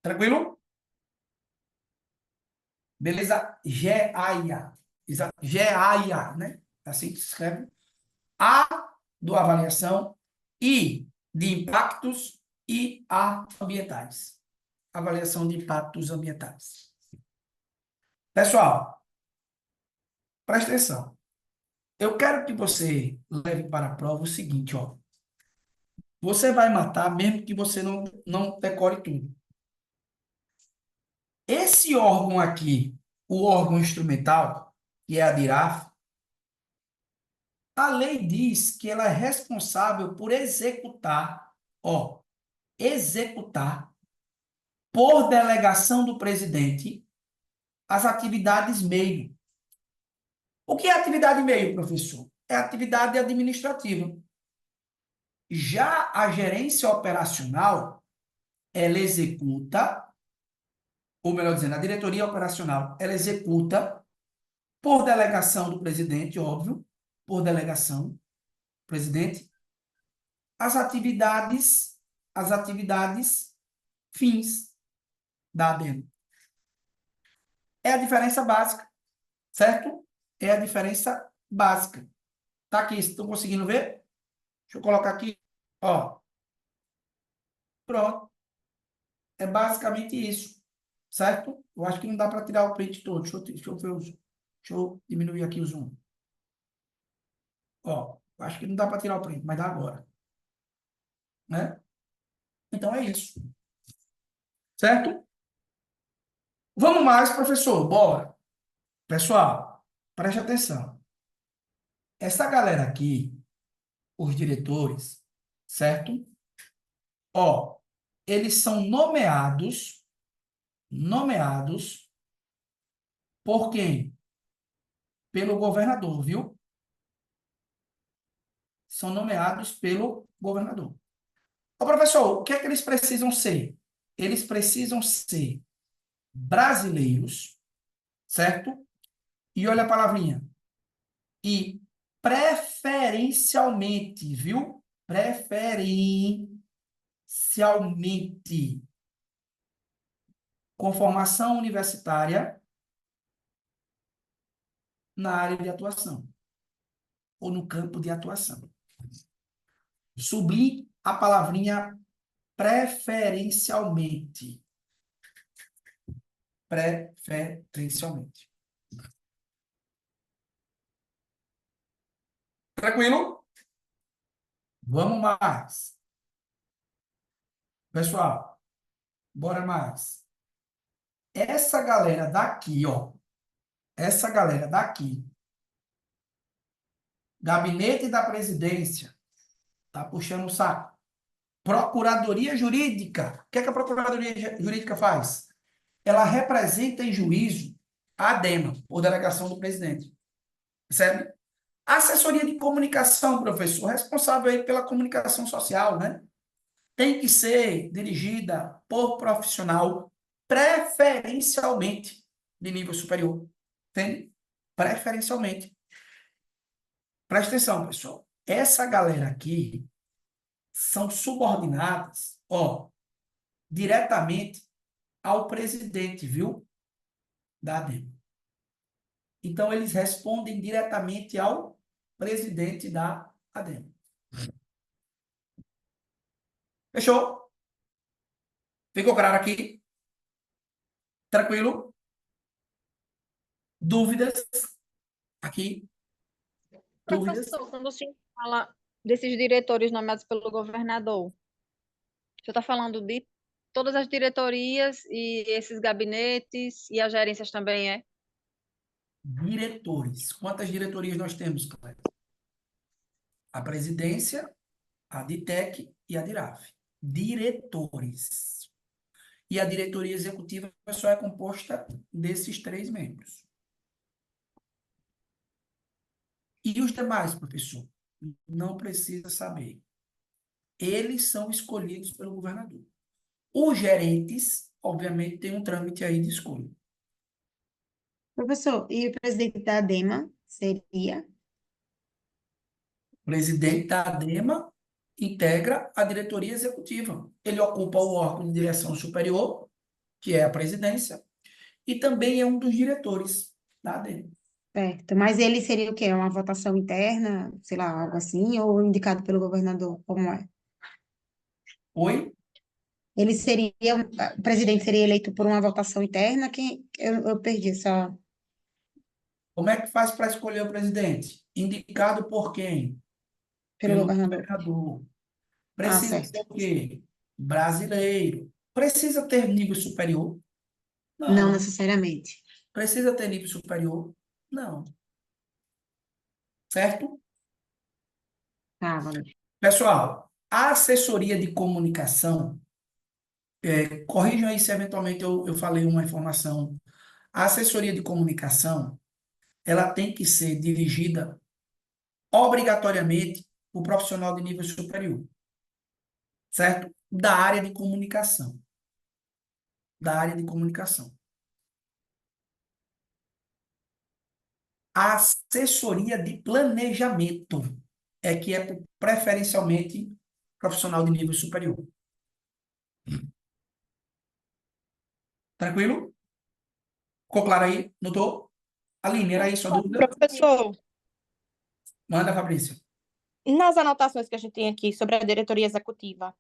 Tranquilo? Beleza? GEAIA. GEAIA, né? Assim que se escreve. A do avaliação, I de impactos e A ambientais. Avaliação de impactos ambientais. Pessoal, presta atenção. Eu quero que você leve para a prova o seguinte, ó. Você vai matar mesmo que você não decore tudo. Esse órgão aqui, o órgão instrumental, que é a DIRAF, a lei diz que ela é responsável por executar, ó, executar, por delegação do presidente, as atividades meio. O que é atividade meio, professor? É atividade administrativa. Já a gerência operacional, ela executa, ou melhor dizendo, a diretoria operacional, ela executa, por delegação do presidente, óbvio, por delegação, presidente, as atividades fins da ADEMA. É a diferença básica, certo? É a diferença básica. Tá aqui, estão conseguindo ver? Deixa eu colocar aqui, ó. Pronto. É basicamente isso, certo? Eu acho que não dá para tirar o print todo. Deixa eu diminuir aqui o zoom. Ó, eu acho que não dá para tirar o print, mas dá agora. Né? Então é isso. Certo? Vamos mais, professor. Bora. Pessoal, preste atenção. Essa galera aqui, os diretores, certo? Ó, eles são nomeados por quem? Pelo governador, viu? São nomeados pelo governador. Ô, professor, o que é que eles precisam ser? Eles precisam ser brasileiros, certo? E olha a palavrinha. E preferencialmente, viu? Preferencialmente com formação universitária na área de atuação ou no campo de atuação. Sublinhe a palavrinha preferencialmente. Preferencialmente. Tranquilo? Vamos mais. Pessoal, bora mais. Essa galera daqui, ó. Essa galera daqui. Gabinete da Presidência. Tá puxando o saco. Procuradoria Jurídica. O que é que a Procuradoria Jurídica faz? Ela representa em juízo a ADEMA, ou delegação do presidente. Percebe? A assessoria de comunicação, professor, responsável aí pela comunicação social, né? Tem que ser dirigida por profissional, preferencialmente de nível superior. Entende? Preferencialmente. Presta atenção, pessoal. Essa galera aqui são subordinadas, ó, diretamente ao presidente, viu? Da ADEMA. Então, eles respondem diretamente ao presidente da ADEMA. Fechou? Ficou claro aqui? Tranquilo? Dúvidas? Aqui? Dúvidas? Professor, quando o senhor fala desses diretores nomeados pelo governador, o senhor está falando de todas as diretorias e esses gabinetes e as gerências também, é? Diretores. Quantas diretorias nós temos, Cléber? A presidência, a DITEC e a DIRAF. Diretores. E a diretoria executiva só é composta desses 3 membros. E os demais, professor? Não precisa saber. Eles são escolhidos pelo governador. Os gerentes, obviamente, têm um trâmite aí de escolha. Professor, e o presidente da ADEMA seria? O presidente da ADEMA integra a diretoria executiva. Ele ocupa o órgão de direção superior, que é a presidência, e também é um dos diretores da ADEMA. Certo, mas ele seria o quê? Uma votação interna, sei lá, algo assim, ou indicado pelo governador? Como é? Oi? Ele seria, o presidente seria eleito por uma votação interna? Eu perdi essa, Como é que faz para escolher o presidente? Indicado por quem? pelo Pelo governador. governador. Ah, Precisa certo. ser o quê? Brasileiro. Precisa ter nível superior? Não Não. necessariamente. Precisa ter nível superior? Não. Certo? Tá, valeu. Pessoal, a assessoria de comunicação, corrijam aí se eventualmente eu falei uma informação. A assessoria de comunicação, ela tem que ser dirigida obrigatoriamente por profissional de nível superior, certo? Da área de comunicação. Da área de comunicação. A assessoria de planejamento é que é preferencialmente profissional de nível superior. Tranquilo? Ficou claro aí? Notou? Aline, era isso a dúvida? Professor, Manda, Fabrício. nas anotações que a gente tem aqui sobre a diretoria executiva,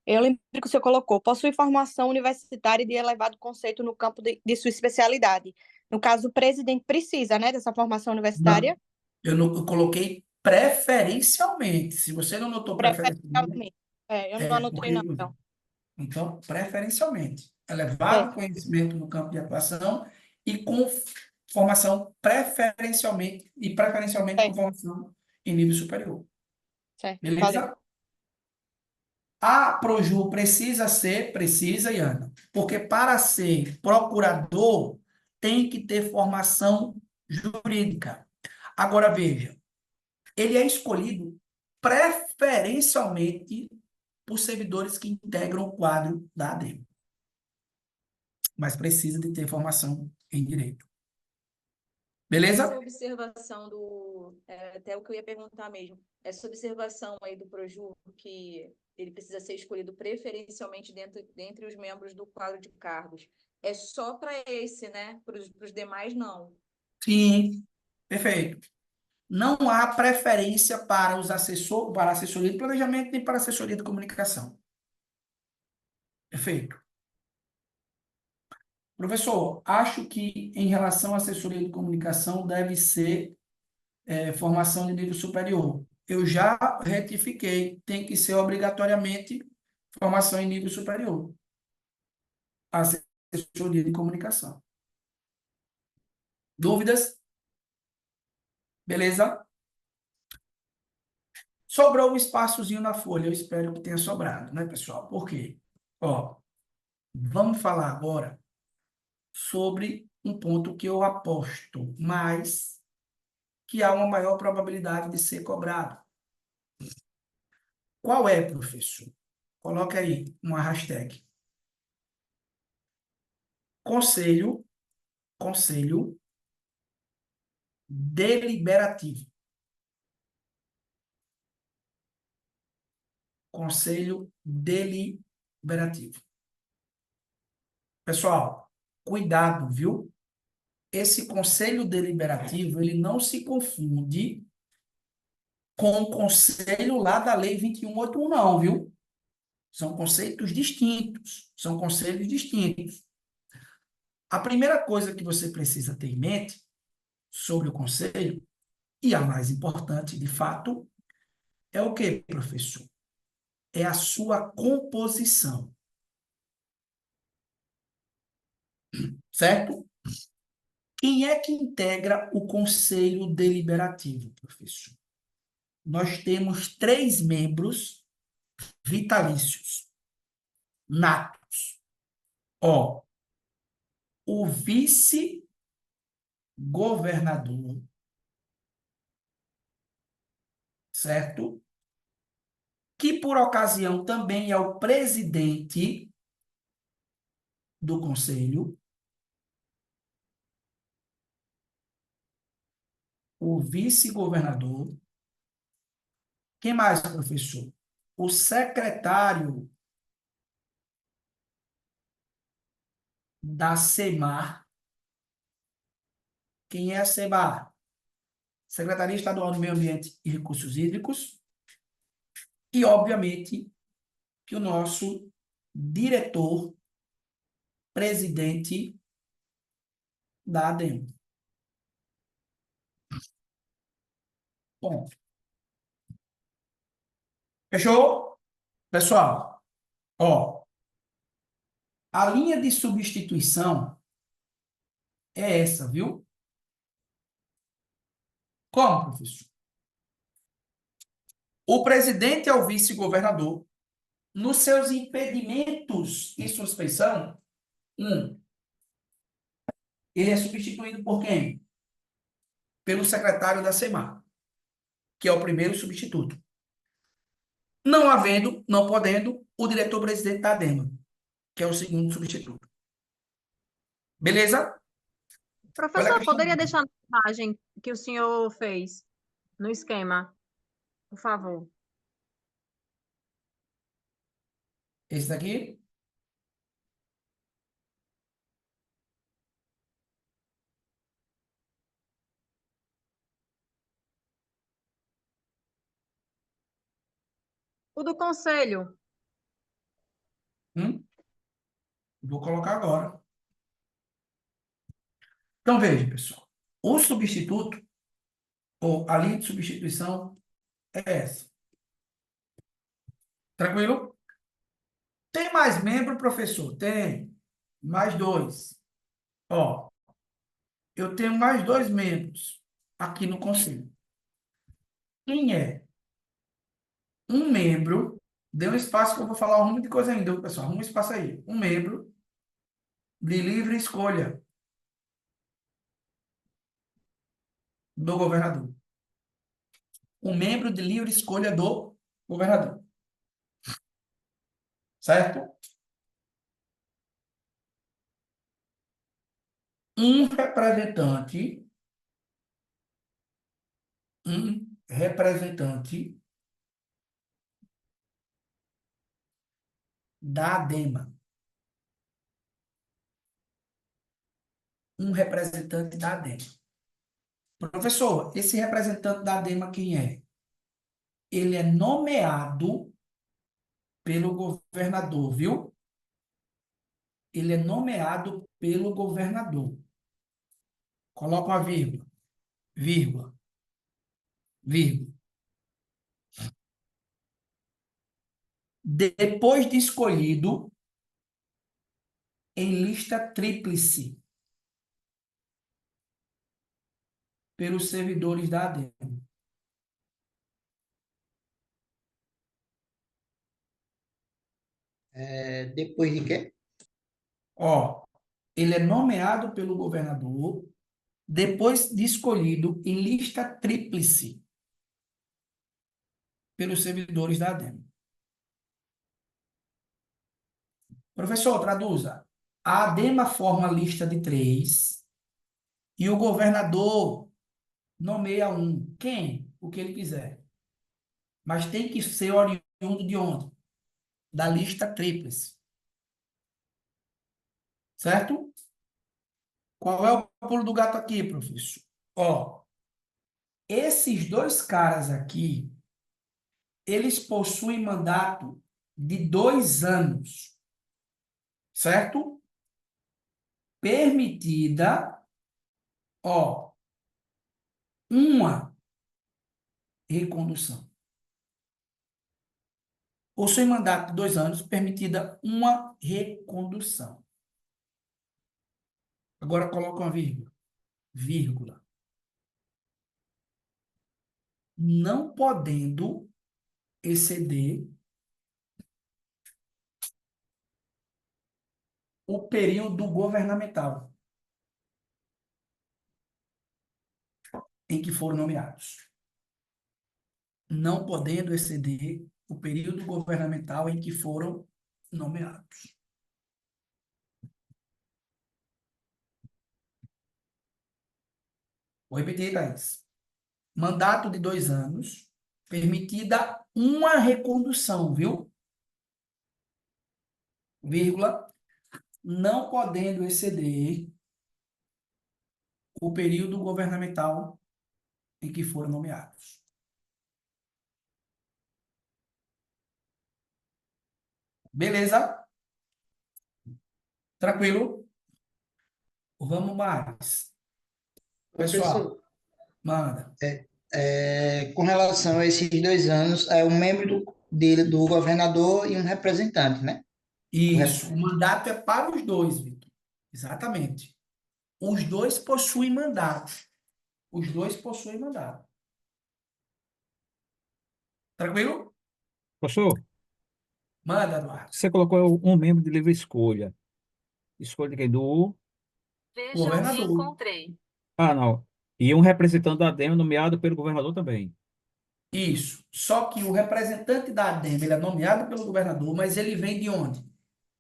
eu lembro que o senhor colocou, possui formação universitária de elevado conceito no campo de sua especialidade. No caso, o presidente precisa, né, dessa formação Não, universitária? eu coloquei preferencialmente. Se você não notou preferencialmente, Preferencialmente. Eu não é anotei, porque. não. Então. Então, preferencialmente. É, Elevado conhecimento no campo de atuação e com formação preferencialmente com certo, formação em nível superior. certo. Valeu. Beleza? A Proju precisa, Iana, porque para ser procurador tem que ter formação jurídica. Agora veja, ele é escolhido preferencialmente por servidores que integram o quadro da ADEMA, mas precisa de ter formação em direito. Essa Beleza? observação até o que eu ia perguntar mesmo, essa observação aí do Proju, que ele precisa ser escolhido preferencialmente dentre os membros do quadro de cargos, é só para esse, né? Para os demais, não. Sim, perfeito. Não há preferência para para a assessoria de planejamento nem para a assessoria de comunicação. Perfeito. Professor, acho que em relação à assessoria de comunicação deve ser formação de nível superior. Eu já retifiquei, tem que ser obrigatoriamente formação em nível superior. Assessoria de comunicação. Dúvidas? Beleza? Sobrou um espaçozinho na folha, eu espero que tenha sobrado, né, pessoal? Por quê? Ó, vamos falar agora sobre um ponto que eu aposto, mas que há uma maior probabilidade de ser cobrado. Qual é, professor? Coloca aí uma hashtag. Conselho, conselho deliberativo. Conselho deliberativo. Pessoal, cuidado, viu? Esse conselho deliberativo, ele não se confunde com o conselho lá da Lei 2181, não, viu? São conceitos distintos, são conselhos distintos. A primeira coisa que você precisa ter em mente sobre o conselho, e a mais importante, de fato, é o que, professor? É a sua composição, certo? Quem é que integra o conselho deliberativo, professor? Nós temos 3 membros vitalícios, natos. Ó, o vice-governador, certo? Que por ocasião também é o presidente do conselho, o vice-governador. Quem mais, professor? O secretário da SEMAR. Quem é a SEMAR? Secretaria Estadual do Meio Ambiente e Recursos Hídricos. E, obviamente, que o nosso diretor, presidente da ADEM. Bom, fechou? Pessoal, ó, a linha de substituição é essa, viu? Como, professor? O presidente é o vice-governador. Nos seus impedimentos e suspeição, ele é substituído por quem? Pelo secretário da SEMAR, que é o primeiro substituto. Não havendo, não podendo, o diretor-presidente da ADEMA, que é o segundo substituto. Beleza? Olha a Professor, questão. poderia deixar na imagem que o senhor fez no esquema, por favor? Esse daqui? O do conselho. Vou colocar agora. Então, veja, pessoal. O substituto, ou a linha de substituição, é essa. Tranquilo? Tem mais membro, professor? Tem. Mais 2. Ó, eu tenho mais 2 membros aqui no conselho. Quem é? Um membro, dê um espaço que eu vou falar um monte de coisa ainda, pessoal. Arruma um espaço aí. Um membro de livre escolha do governador. Um membro de livre escolha do governador. Certo? Um representante da ADEMA. Um representante da ADEMA. Professor, esse representante da ADEMA quem é? Ele é nomeado pelo governador, viu? Ele é nomeado pelo governador. Coloca uma vírgula, vírgula, vírgula. Depois de escolhido em lista tríplice pelos servidores da ADEMA. Depois de quê? Ó, ele é nomeado pelo governador depois de escolhido em lista tríplice pelos servidores da ADEME. Professor, traduza. A ADEMA forma lista de 3 e o governador nomeia um. Quem? O que ele quiser. Mas tem que ser oriundo de onde? Da lista tríplice. Certo? Qual é o pulo do gato aqui, professor? Ó, esses dois caras aqui, eles possuem mandato de 2 anos. Certo? Permitida, ó, uma recondução. Possui mandato de 2 anos, permitida uma recondução. Agora coloca uma vírgula. Vírgula. Não podendo exceder o período governamental em que foram nomeados. Não podendo exceder o período governamental em que foram nomeados. Vou repetir, Thaís. Mandato de 2 anos, permitida uma recondução, viu? Vírgula, não podendo exceder o período governamental em que foram nomeados. Beleza? Tranquilo? Vamos mais. Pessoal, Professor, manda. com relação a esses 2 anos, é um membro do governador e um representante, né? Isso. O mandato é para os dois, Vitor. Exatamente. Os dois possuem mandato. Os dois possuem mandato. Tranquilo? Professor, Manda, Eduardo. você colocou um membro de livre escolha. Escolha de quem? Do... Governador. Ah, não. E um representante da ADEMA nomeado pelo governador também. Isso. Só que o representante da ADEME, ele é nomeado pelo governador, mas ele vem de onde?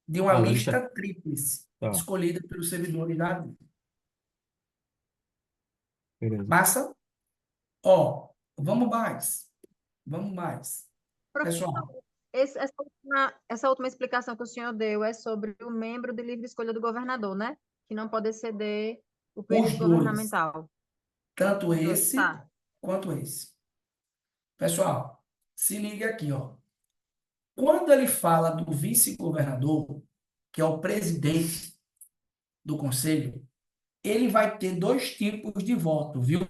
De uma Ah, da lista lista. tríplice, Tá, escolhida pelos servidores da ADEME. beleza. Massa? Ó, vamos mais. Vamos mais. Professor, Pessoal, essa última explicação que o senhor deu é sobre o membro de livre escolha do governador, né? Que não pode exceder o os período dois, governamental. tanto Os dois, esse tá. quanto esse. Pessoal, se liga aqui, ó. Quando ele fala do vice-governador, que é o presidente do conselho, ele vai ter 2 tipos de voto, viu?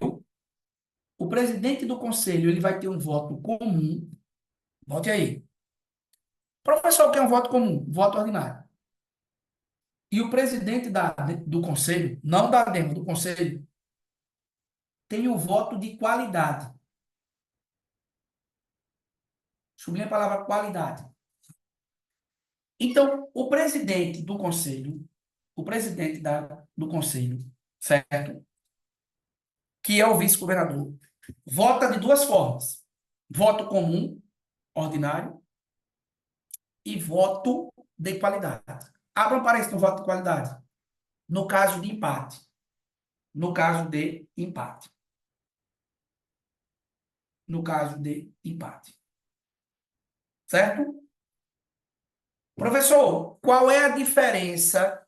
O presidente do conselho, ele vai ter um voto comum. Vote aí. Professor, o que é um voto comum? Voto ordinário. E o presidente do conselho, não da ADEMA, do conselho, tem o voto de qualidade. Sublinha a palavra qualidade. Então, o presidente do conselho, do conselho, certo? Que é o vice-governador, vota de 2 formas: voto comum, ordinário, e voto de qualidade. Abra um parênteses no voto de qualidade. No caso de empate. No caso de empate. No caso de empate. Certo? Professor, qual é a diferença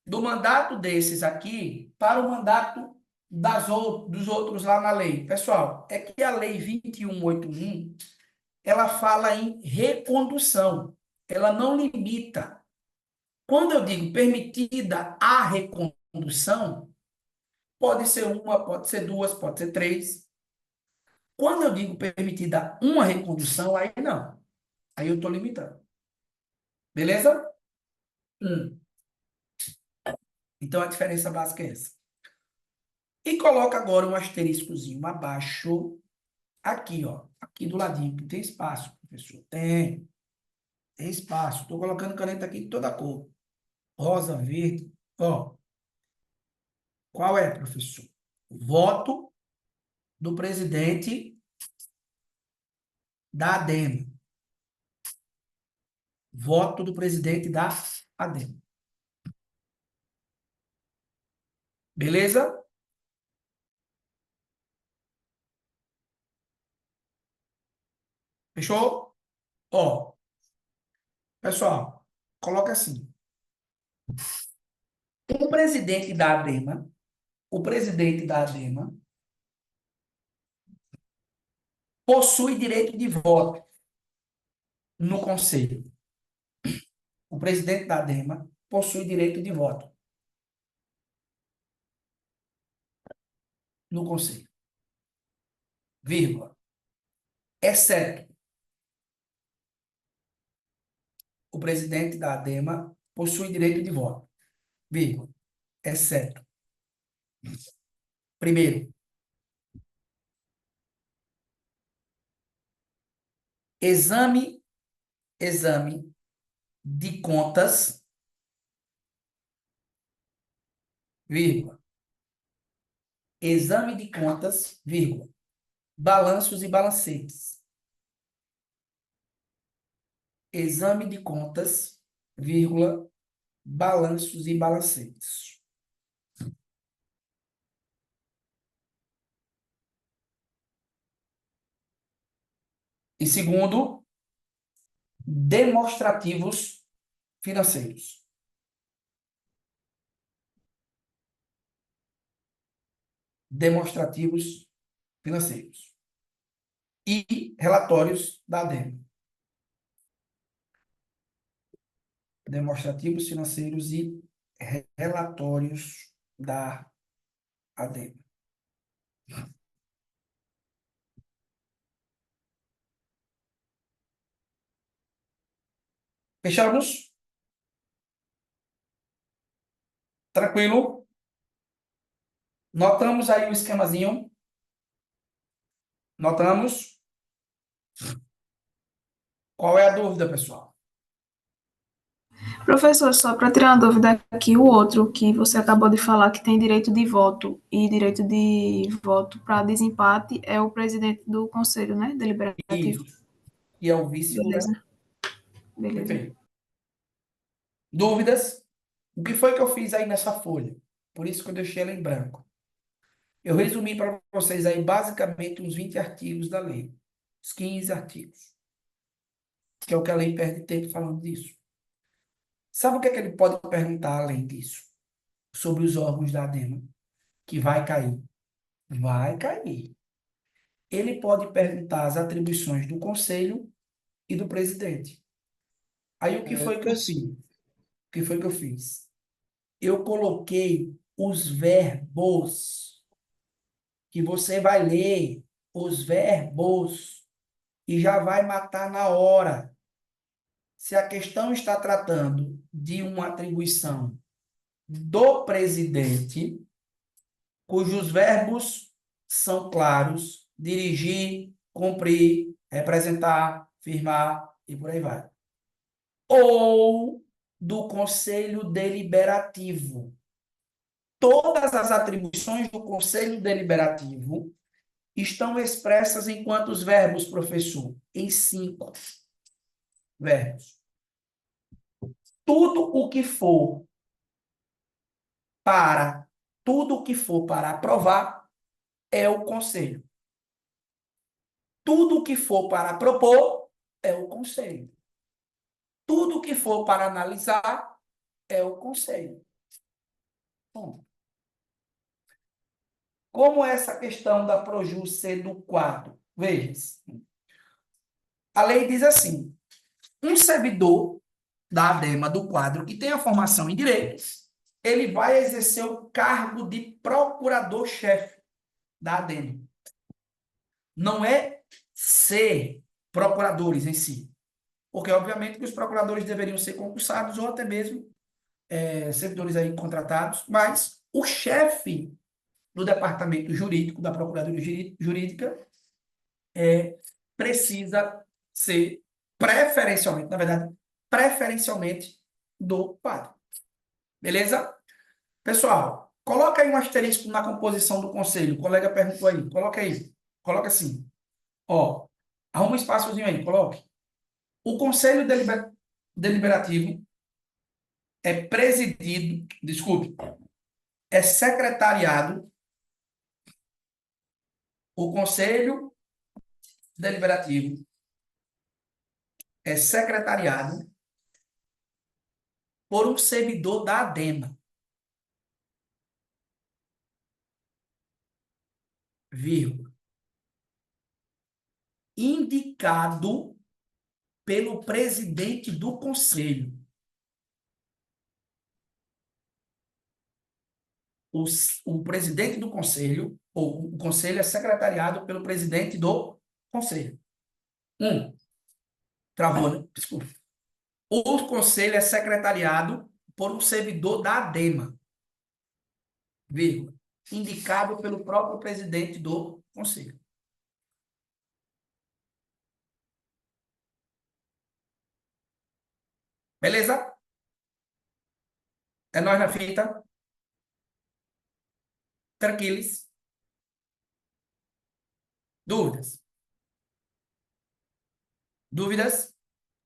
do mandato desses aqui para o mandato dos outros lá na lei? Pessoal, é que a lei 2181, ela fala em recondução. Ela não limita. Quando eu digo permitida a recondução, pode ser uma, pode ser 2, pode ser 3. Quando eu digo permitida uma recondução, aí não. Aí eu estou limitando. Beleza? Então a diferença básica é essa. E coloca agora um asteriscozinho abaixo, aqui, ó. Aqui do ladinho, que tem espaço, professor. Tem. É espaço. Estou colocando caneta aqui de toda cor. Rosa, verde. Ó, qual é, professor? Voto do presidente da ADEMA. Voto do presidente da ADEMA. Beleza? Fechou? Ó, pessoal, coloca assim. O presidente da ADEMA possui direito de voto no conselho. O presidente da ADEMA possui direito de voto no conselho. Vírgula. Exceto o presidente da ADEMA possui direito de voto. Vírgula. Exceto. Primeiro, exame de contas, vírgula. Exame de contas, vírgula. Balanços e balancetes. Exame de contas, vírgula. Balanços e balancetes. E segundo, demonstrativos financeiros. Demonstrativos financeiros. E relatórios da ADEMA. Demonstrativos financeiros e relatórios da ADEMA. Fechamos? Tranquilo? Notamos aí o esquemazinho? Notamos? Qual é a dúvida, pessoal? Professor, só para tirar uma dúvida aqui, o outro que você acabou de falar que tem direito de voto e direito de voto para desempate é o presidente do Conselho, né, Deliberativo. Isso. E é o vice-governador. Beleza. Perfeito. Dúvidas? O que foi que eu fiz aí nessa folha? Por isso que eu deixei ela em branco. Eu resumi para vocês aí basicamente uns 20 artigos da lei. Uns 15 artigos. Que é o que a lei perde tempo falando disso. Sabe o que é que ele pode perguntar além disso? Sobre os órgãos da ADEMA? Que vai cair. Vai cair. Ele pode perguntar as atribuições do conselho e do presidente. Aí o que foi que eu fiz? O que foi que eu fiz? Eu coloquei os verbos que você vai ler, os verbos, e já vai matar na hora. Se a questão está tratando de uma atribuição do presidente, cujos verbos são claros, dirigir, cumprir, representar, firmar e por aí vai. Ou do Conselho Deliberativo. Todas as atribuições do Conselho Deliberativo estão expressas em quantos verbos, professor? Em 5 verbos. Tudo o que for para aprovar é o conselho. Tudo o que for para propor é o conselho. Tudo o que for para analisar é o conselho. Bom, como é essa questão da Projus ser do quadro? Veja, a lei diz assim: um servidor da ADEMA do quadro que tem a formação em direitos, ele vai exercer o cargo de procurador-chefe da ADEMA. Não é ser procuradores em si, porque obviamente que os procuradores deveriam ser concursados ou até mesmo servidores aí contratados, mas o chefe do departamento jurídico, da Procuradoria Jurídica, precisa ser preferencialmente, na verdade, preferencialmente do quadro. Beleza? Pessoal, coloca aí um asterisco na composição do conselho. O colega perguntou aí. Coloca aí. Coloca assim. Ó, arruma um espaçozinho aí. Coloque. O conselho deliberativo é presidido, desculpe, é secretariado. O conselho deliberativo é secretariado por um servidor da ADEMA, vírgula, indicado pelo presidente do conselho. O presidente do conselho, ou o conselho é secretariado pelo presidente do conselho. Travou, né? Desculpa. O conselho é secretariado por um servidor da ADEMA, vírgula, indicado pelo próprio presidente do conselho. Beleza? É nós na fita. Tranquilos. Dúvidas? Dúvidas?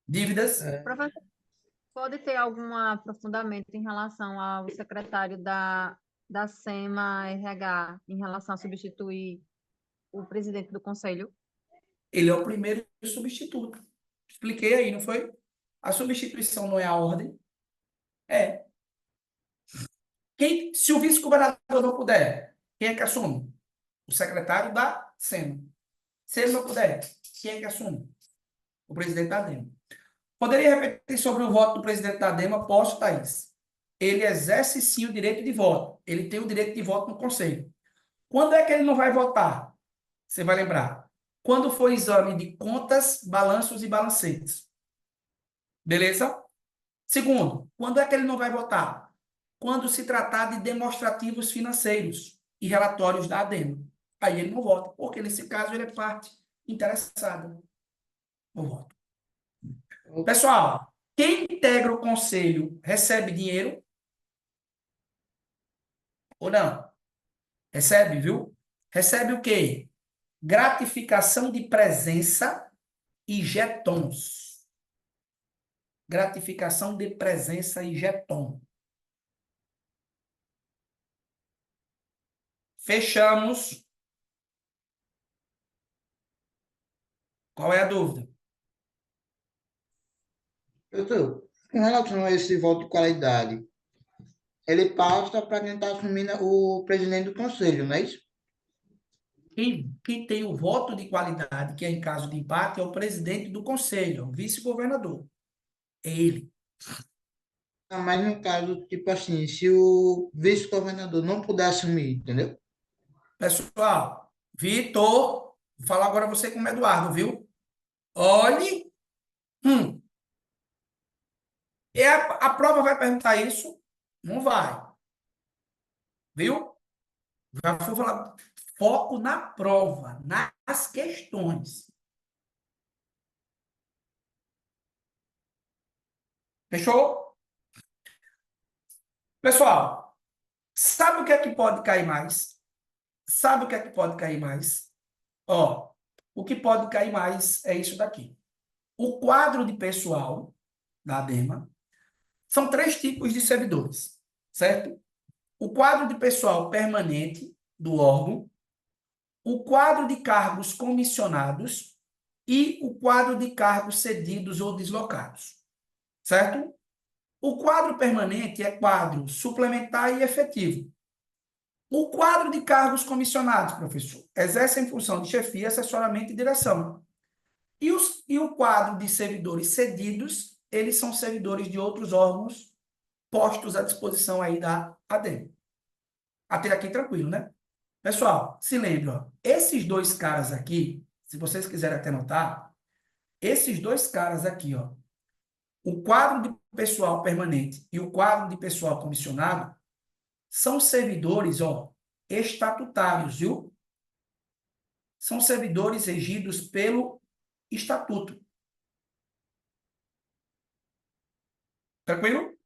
Dívidas? Professor, pode ter algum aprofundamento em relação ao secretário da SEMA RH, em relação a substituir o presidente do conselho? Ele é o primeiro substituto. Expliquei aí, não foi? A substituição não é a ordem. É. Se o vice-governador não puder, quem é que assume? O secretário da SEMA. Se ele não puder, quem é que assume? O presidente da ADEMA. Poderia repetir sobre o voto do presidente da ADEMA? Posso, Thaís. Ele exerce sim o direito de voto. Ele tem o direito de voto no conselho. Quando é que ele não vai votar? Você vai lembrar. Quando for exame de contas, balanços e balancetes. Beleza? Segundo, quando é que ele não vai votar? Quando se tratar de demonstrativos financeiros e relatórios da ADEMA. Aí ele não vota, porque nesse caso ele é parte interessada no voto. Pessoal, quem integra o conselho recebe dinheiro? Ou não? Recebe, viu? Recebe o quê? Gratificação de presença e jetons. Gratificação de presença e jeton. Fechamos. Qual é a dúvida? Doutor, com relação a esse voto de qualidade, ele passa para quem está assumindo o presidente do conselho, não é isso? Quem tem o voto de qualidade, que é em caso de empate, é o presidente do conselho, é o vice-governador. É ele. Ah, mas no caso, tipo assim, se o vice-governador não puder assumir, entendeu? Pessoal, Vitor, vou falar agora você como Eduardo, viu? Olhe. E a prova vai perguntar isso? Não vai. Viu? Já vou falar. Foco na prova, nas questões. Fechou? Pessoal, sabe o que é que pode cair mais? Sabe o que é que pode cair mais? Ó, o que pode cair mais é isso daqui. O quadro de pessoal da ADEMA são 3 tipos de servidores, certo? O quadro de pessoal permanente do órgão, o quadro de cargos comissionados e o quadro de cargos cedidos ou deslocados, certo? O quadro permanente é quadro suplementar e efetivo. O quadro de cargos comissionados, professor, exerce em função de chefia, assessoramento e direção. E o quadro de servidores cedidos, eles são servidores de outros órgãos postos à disposição aí da ADEMA. Até aqui tranquilo, né? Pessoal, se lembre, ó, esses 2 caras aqui, se vocês quiserem até notar, esses 2 caras aqui, ó, o quadro de pessoal permanente e o quadro de pessoal comissionado, são servidores, ó, estatutários, viu? São servidores regidos pelo estatuto. Tranquilo?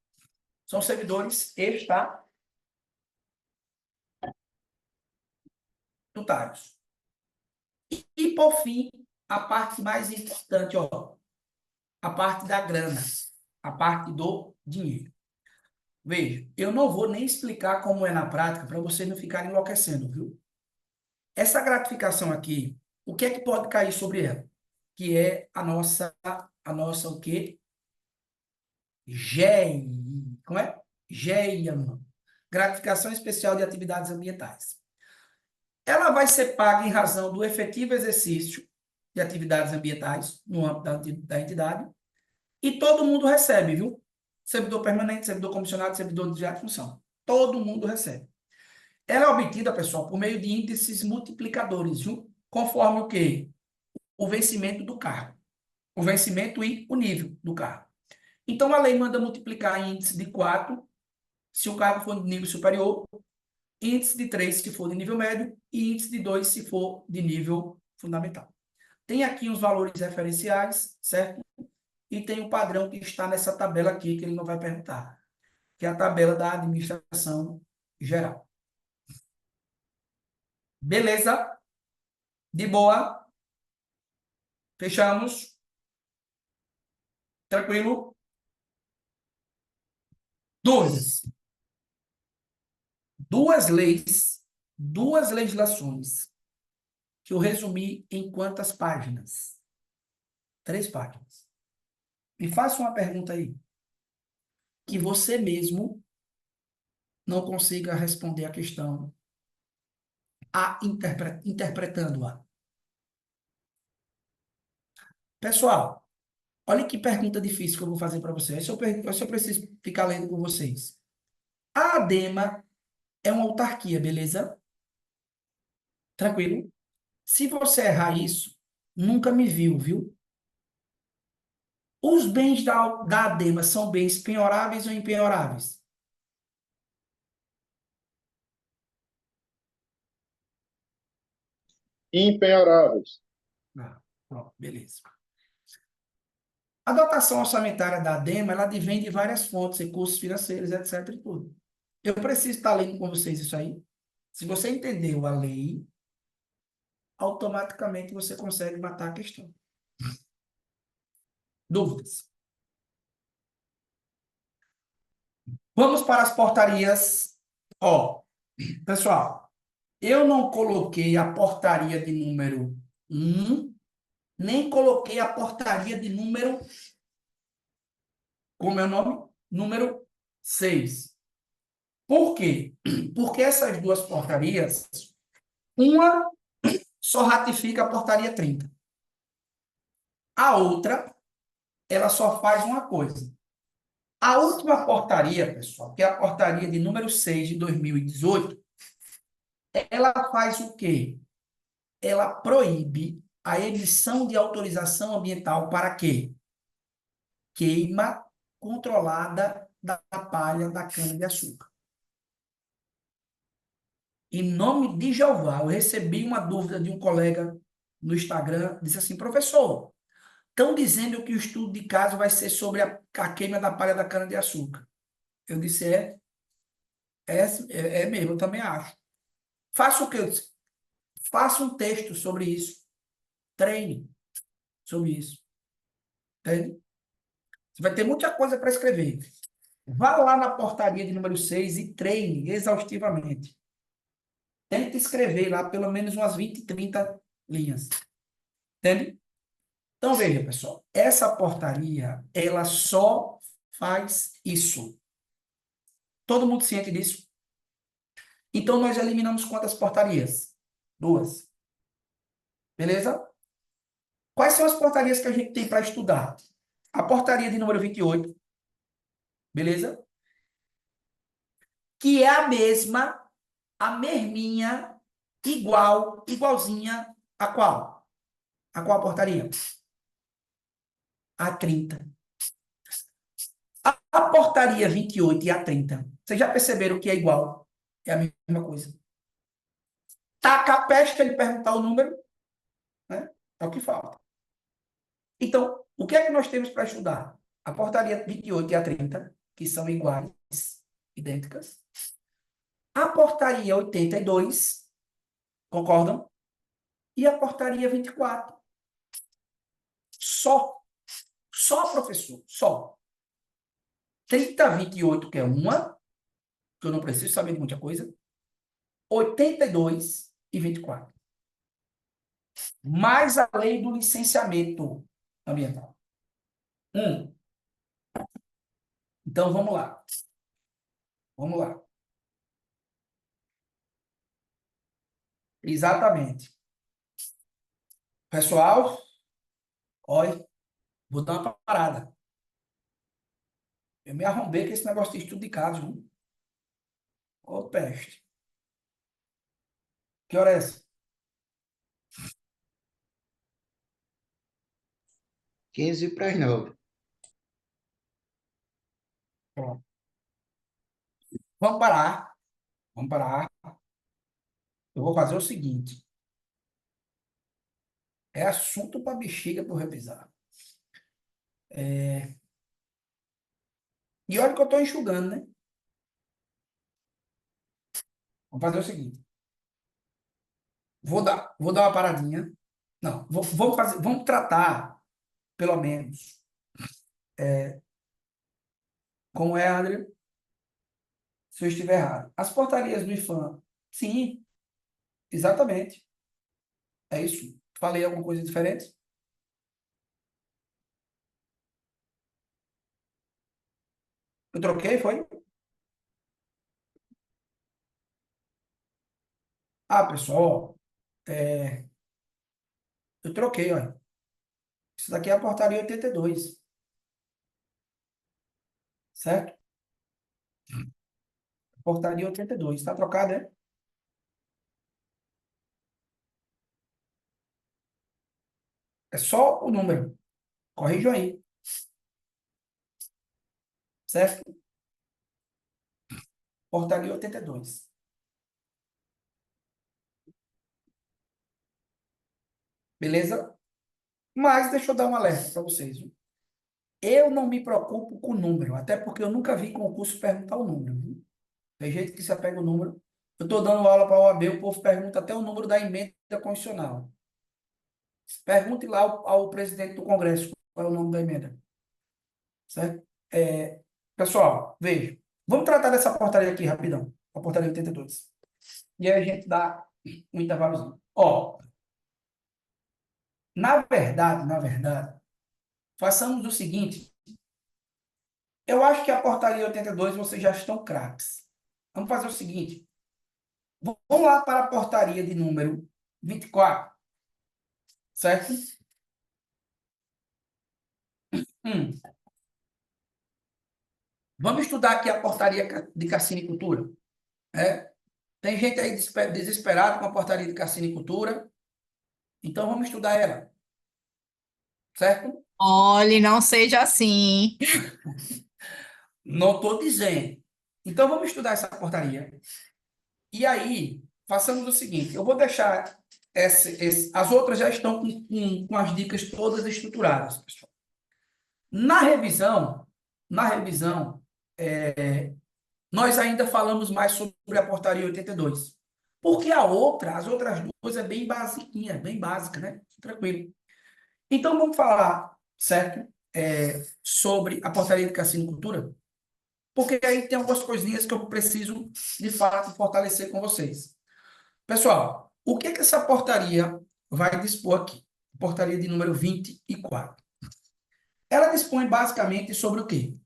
São servidores estatutários. E, por fim, a parte mais importante, ó, a parte da grana, a parte do dinheiro. Veja, eu não vou nem explicar como é na prática para vocês não ficarem enlouquecendo, viu? Essa gratificação aqui, o que é que pode cair sobre ela? Que é a nossa o quê? GEI. Como é? GEI, mano. Gratificação Especial de Atividades Ambientais. Ela vai ser paga em razão do efetivo exercício de atividades ambientais no âmbito da entidade e todo mundo recebe, viu? Servidor permanente, servidor comissionado, servidor de alta função. Todo mundo recebe. Ela é obtida, pessoal, por meio de índices multiplicadores, viu? Conforme o quê? O vencimento do cargo. O vencimento e o nível do cargo. Então, a lei manda multiplicar índice de 4, se o cargo for de nível superior, índice de 3, se for de nível médio, e índice de 2, se for de nível fundamental. Tem aqui os valores referenciais, certo? E tem o padrão que está nessa tabela aqui, que ele não vai perguntar, que é a tabela da administração geral. Beleza? De boa? Fechamos? Tranquilo? Dúvidas? Duas leis, duas legislações, que eu resumi em quantas páginas? 3 páginas. Me faça uma pergunta aí, que você mesmo não consiga responder a questão interpretando-a. Pessoal, olha que pergunta difícil que eu vou fazer para vocês. Se eu preciso ficar lendo com vocês. A ADEMA é uma autarquia, beleza? Tranquilo? Se você errar isso, nunca me viu? Os bens da ADEMA são bens penhoráveis ou impenhoráveis? Impenhoráveis. Pronto, beleza. A dotação orçamentária da ADEMA, ela advém de várias fontes, recursos financeiros, etc. e tudo. Eu preciso estar lendo com vocês isso aí. Se você entendeu a lei, automaticamente você consegue matar a questão. Dúvidas? Vamos para as portarias. Ó, pessoal, eu não coloquei a portaria de número 1, nem coloquei a portaria de número, como é o nome? Número 6. Por quê? Porque essas duas portarias, uma só ratifica a portaria 30. A outra, ela só faz uma coisa. A última portaria, pessoal, que é a portaria de número 6 de 2018, ela faz o quê? Ela proíbe a emissão de autorização ambiental para quê? Queima controlada da palha da cana-de-açúcar. Em nome de Jeová, eu recebi uma dúvida de um colega no Instagram, disse assim, professor, estão dizendo que o estudo de caso vai ser sobre a queima da palha da cana-de-açúcar. Eu disse, é mesmo, eu também acho. Faça o que eu disse. Faça um texto sobre isso. Treine sobre isso. Entende? Você vai ter muita coisa para escrever. Vá lá na portaria de número 6 e treine exaustivamente. Tente escrever lá pelo menos umas 20, 30 linhas. Entende? Então, veja, pessoal. Essa portaria, ela só faz isso. Todo mundo ciente disso? Então, nós eliminamos quantas portarias? 2. Beleza? Quais são as portarias que a gente tem para estudar? A portaria de número 28. Beleza? Que é a mesma, a mesminha, igualzinha a qual? A qual portaria? A 30. A portaria 28 e a 30. Vocês já perceberam que é igual? É a mesma coisa. Taca a pesca ele perguntar o número, né? É o que falta. Então, o que é que nós temos para estudar? a portaria 28 e a 30, que são iguais, idênticas. A portaria 82, concordam? E a portaria 24. Só, professor, só. 30, 28, que é uma, que eu não preciso saber de muita coisa. 82 e 24. Mais a lei do licenciamento ambiental. Então, vamos lá. Vamos lá. Exatamente. Pessoal, olha, vou dar uma parada. Eu me arrombei com esse negócio de estudo de caso, viu? Ô, peste. Que hora é essa? 15 para as 9. Pronto. Vamos parar. Vamos parar. Eu vou fazer o seguinte. É assunto para bexiga para revisar. E olha que eu estou enxugando, né? Vamos fazer o seguinte. Vou dar uma paradinha. Não, vamos tratar, pelo menos, como é, André, se eu estiver errado. As portarias do IFAM, sim, exatamente. É isso. Falei alguma coisa diferente? Eu troquei, foi? Ah, pessoal, eu troquei, olha. Isso daqui é a portaria 82, certo? Portaria 82. Está trocada, é? É só o número. Corrijam aí, certo? Portaria 82. Beleza? Mas deixa eu dar um alerta para vocês, viu? Eu não me preocupo com o número, até porque eu nunca vi concurso perguntar o número, viu? Tem gente que se apega o número. Eu estou dando aula para a OAB, o povo pergunta até o número da emenda constitucional. Pergunte lá ao presidente do Congresso qual é o nome da emenda. Certo? Pessoal, veja. Vamos tratar dessa portaria aqui rapidão. A portaria 82. E aí a gente dá um intervalozinho. Ó, na verdade, façamos o seguinte. Eu acho que a portaria 82 vocês já estão craques. Vamos fazer o seguinte. Vamos lá para a portaria de número 24. Certo? Vamos estudar aqui a portaria de cassinicultura. Tem gente aí desesperada com a portaria de cassinicultura. Então, vamos estudar ela. Certo? Olhe, não seja assim. Não estou dizendo. Então, vamos estudar essa portaria. E aí, façamos o seguinte. Eu vou deixar... as outras já estão com as dicas todas estruturadas, pessoal. Na revisão, nós ainda falamos mais sobre a portaria 82. Porque as outras duas é bem basiquinha, bem básica, né? Tranquilo. Então, vamos falar, certo? Sobre a portaria de cassinicultura, porque aí tem algumas coisinhas que eu preciso, de fato, fortalecer com vocês. Pessoal, o que essa portaria vai dispor aqui? Portaria de número 24. Ela dispõe basicamente sobre o quê?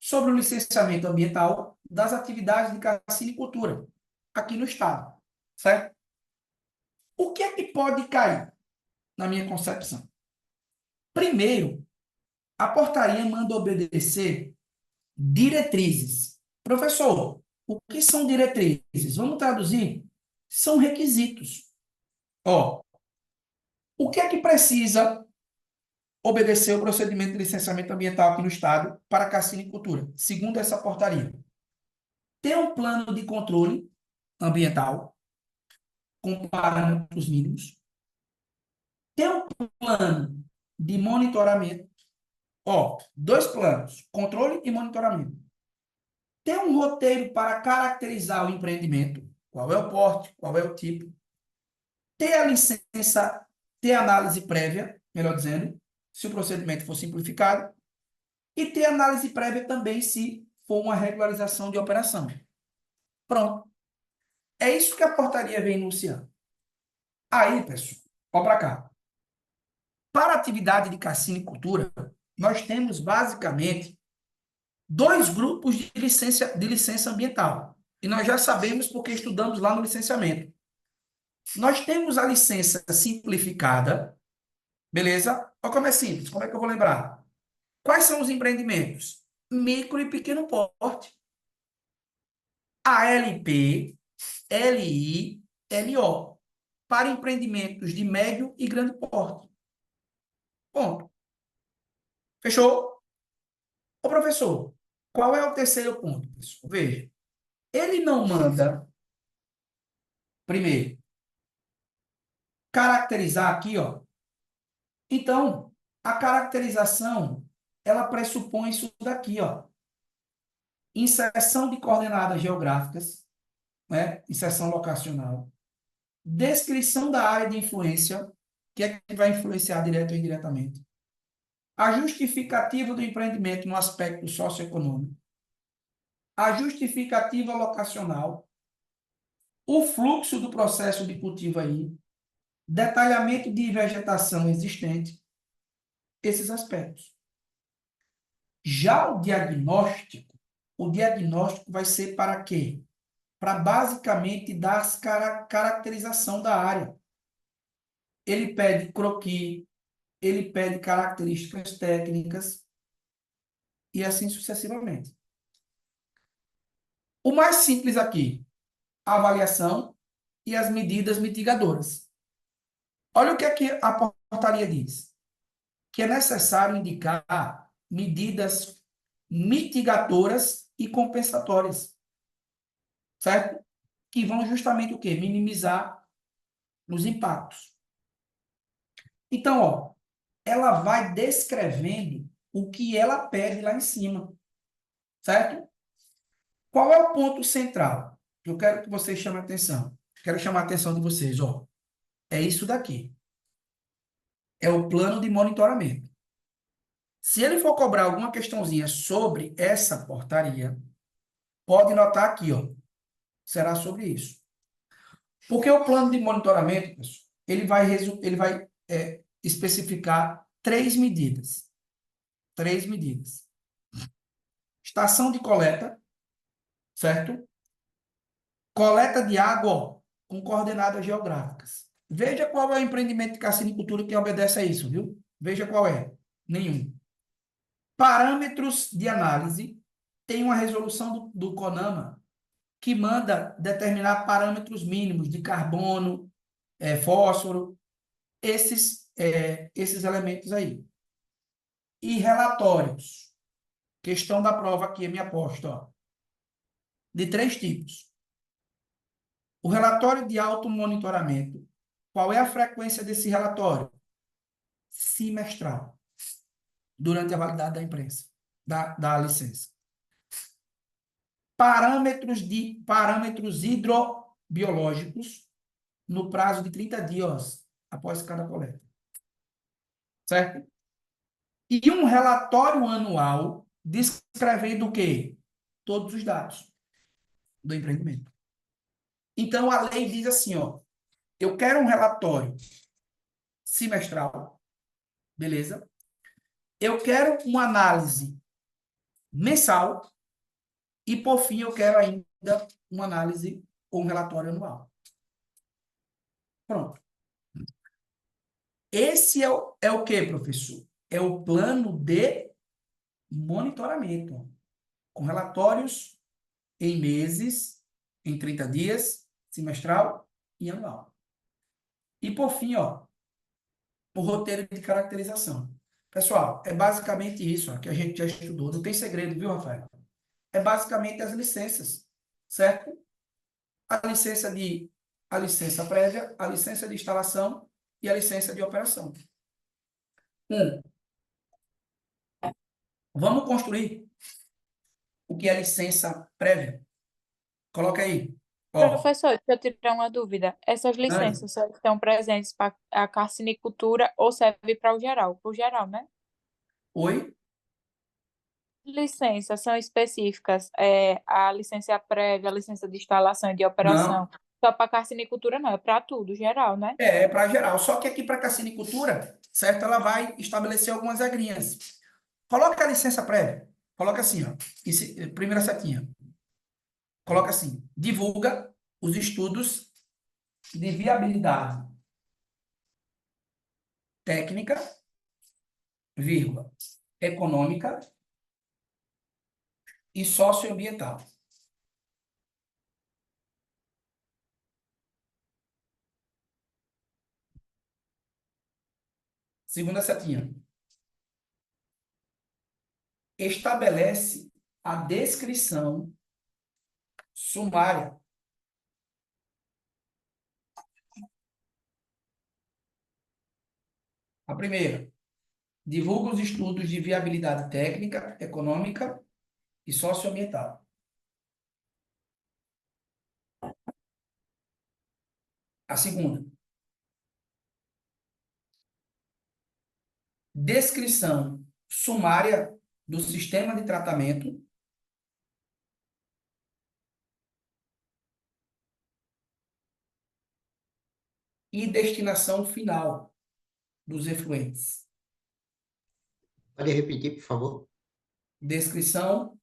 Sobre o licenciamento ambiental das atividades de cassinicultura aqui no estado, certo? O que é que pode cair, na minha concepção? Primeiro, a portaria manda obedecer diretrizes. Professor, o que são diretrizes? Vamos traduzir? São requisitos. Ó, o que é que precisa obedecer o procedimento de licenciamento ambiental aqui no estado para a cassinicultura, segundo essa portaria? Ter um plano de controle ambiental com parâmetros mínimos, ter um plano de monitoramento, Ó, 2 planos, controle e monitoramento. Ter um roteiro para caracterizar o empreendimento, qual é o porte, qual é o tipo. Ter a licença, ter análise prévia, melhor dizendo, se o procedimento for simplificado, e ter análise prévia também se for uma regularização de operação. Pronto. É isso que a portaria vem enunciando. Aí, pessoal, ó para cá. Para a atividade de cassinicultura, nós temos basicamente 2 grupos de licença ambiental. E nós já sabemos porque estudamos lá no licenciamento. Nós temos a licença simplificada, beleza? Olha como é simples, como é que eu vou lembrar? Quais são os empreendimentos? Micro e pequeno porte. ALP, LI, LO. Para empreendimentos de médio e grande porte. Ponto. Fechou? Ô, professor, qual é o terceiro ponto, pessoal? Veja. Ele não manda, primeiro, caracterizar aqui, ó. Então, a caracterização, ela pressupõe isso daqui, ó. Inserção de coordenadas geográficas, né? Inserção locacional. Descrição da área de influência, que é que vai influenciar direto ou indiretamente. A justificativa do empreendimento no aspecto socioeconômico. A justificativa locacional. O fluxo do processo de cultivo aí. Detalhamento de vegetação existente. Esses aspectos. Já o diagnóstico vai ser para quê? Para basicamente dar caracterização da área. Ele pede croquis, ele pede características técnicas e assim sucessivamente. O mais simples aqui, a avaliação e as medidas mitigadoras. Olha o que aqui a portaria diz. Que é necessário indicar medidas mitigadoras e compensatórias. Certo? Que vão justamente o quê? Minimizar os impactos. Então, ó, ela vai descrevendo o que ela pede lá em cima. Certo? Qual é o ponto central? Eu quero que vocês chamem a atenção. Quero chamar a atenção de vocês, ó. É isso daqui. É o plano de monitoramento. Se ele for cobrar alguma questãozinha sobre essa portaria, pode notar aqui, ó. Será sobre isso. Porque o plano de monitoramento, pessoal, ele vai especificar 3 medidas. 3 medidas. Estação de coleta, certo? Coleta de água, ó, com coordenadas geográficas. Veja qual é o empreendimento de cassinicultura que obedece a isso, viu? Veja qual é. Nenhum. Parâmetros de análise. Tem uma resolução do CONAMA que manda determinar parâmetros mínimos de carbono, fósforo, esses elementos aí. E relatórios. Questão da prova aqui, minha aposta, ó. De 3 tipos. O relatório de automonitoramento. Qual é a frequência desse relatório? Semestral. Durante a validade da imprensa, da licença. Parâmetros hidrobiológicos no prazo de 30 dias após cada coleta. Certo? E um relatório anual descrevendo o quê? Todos os dados do empreendimento. Então, a lei diz assim, ó, eu quero um relatório semestral, beleza? Eu quero uma análise mensal e, por fim, eu quero ainda uma análise ou um relatório anual. Pronto. Esse é o quê, professor? É o plano de monitoramento, com relatórios em meses, em 30 dias, semestral e anual. E, por fim, ó, o roteiro de caracterização. Pessoal, é basicamente isso ó, que a gente já estudou. Não tem segredo, viu, Rafael? É basicamente as licenças, certo? A licença prévia, a licença de instalação e a licença de operação. Vamos construir o que é licença prévia. Coloca aí. Ó, Professor, deixa eu tirar uma dúvida. Essas licenças só estão presentes para a carcinicultura ou serve para o geral? Para o geral, né? oi? Licenças são específicas, a licença prévia, a licença de instalação e de Não, operação. Só para carcinicultura não, é para tudo, geral, né? é para geral. Só que aqui para carcinicultura, certo? Ela vai estabelecer algumas regrinhas. Coloca a licença prévia. Coloca assim, ó. Primeira setinha. Coloca assim: divulga os estudos de viabilidade técnica, vírgula, econômica e socioambiental. Segunda setinha. Estabelece a descrição sumária. A primeira, divulga os estudos de viabilidade técnica, econômica e socioambiental. A segunda, descrição sumária do sistema de tratamento e destinação final dos efluentes. Pode repetir, por favor? Descrição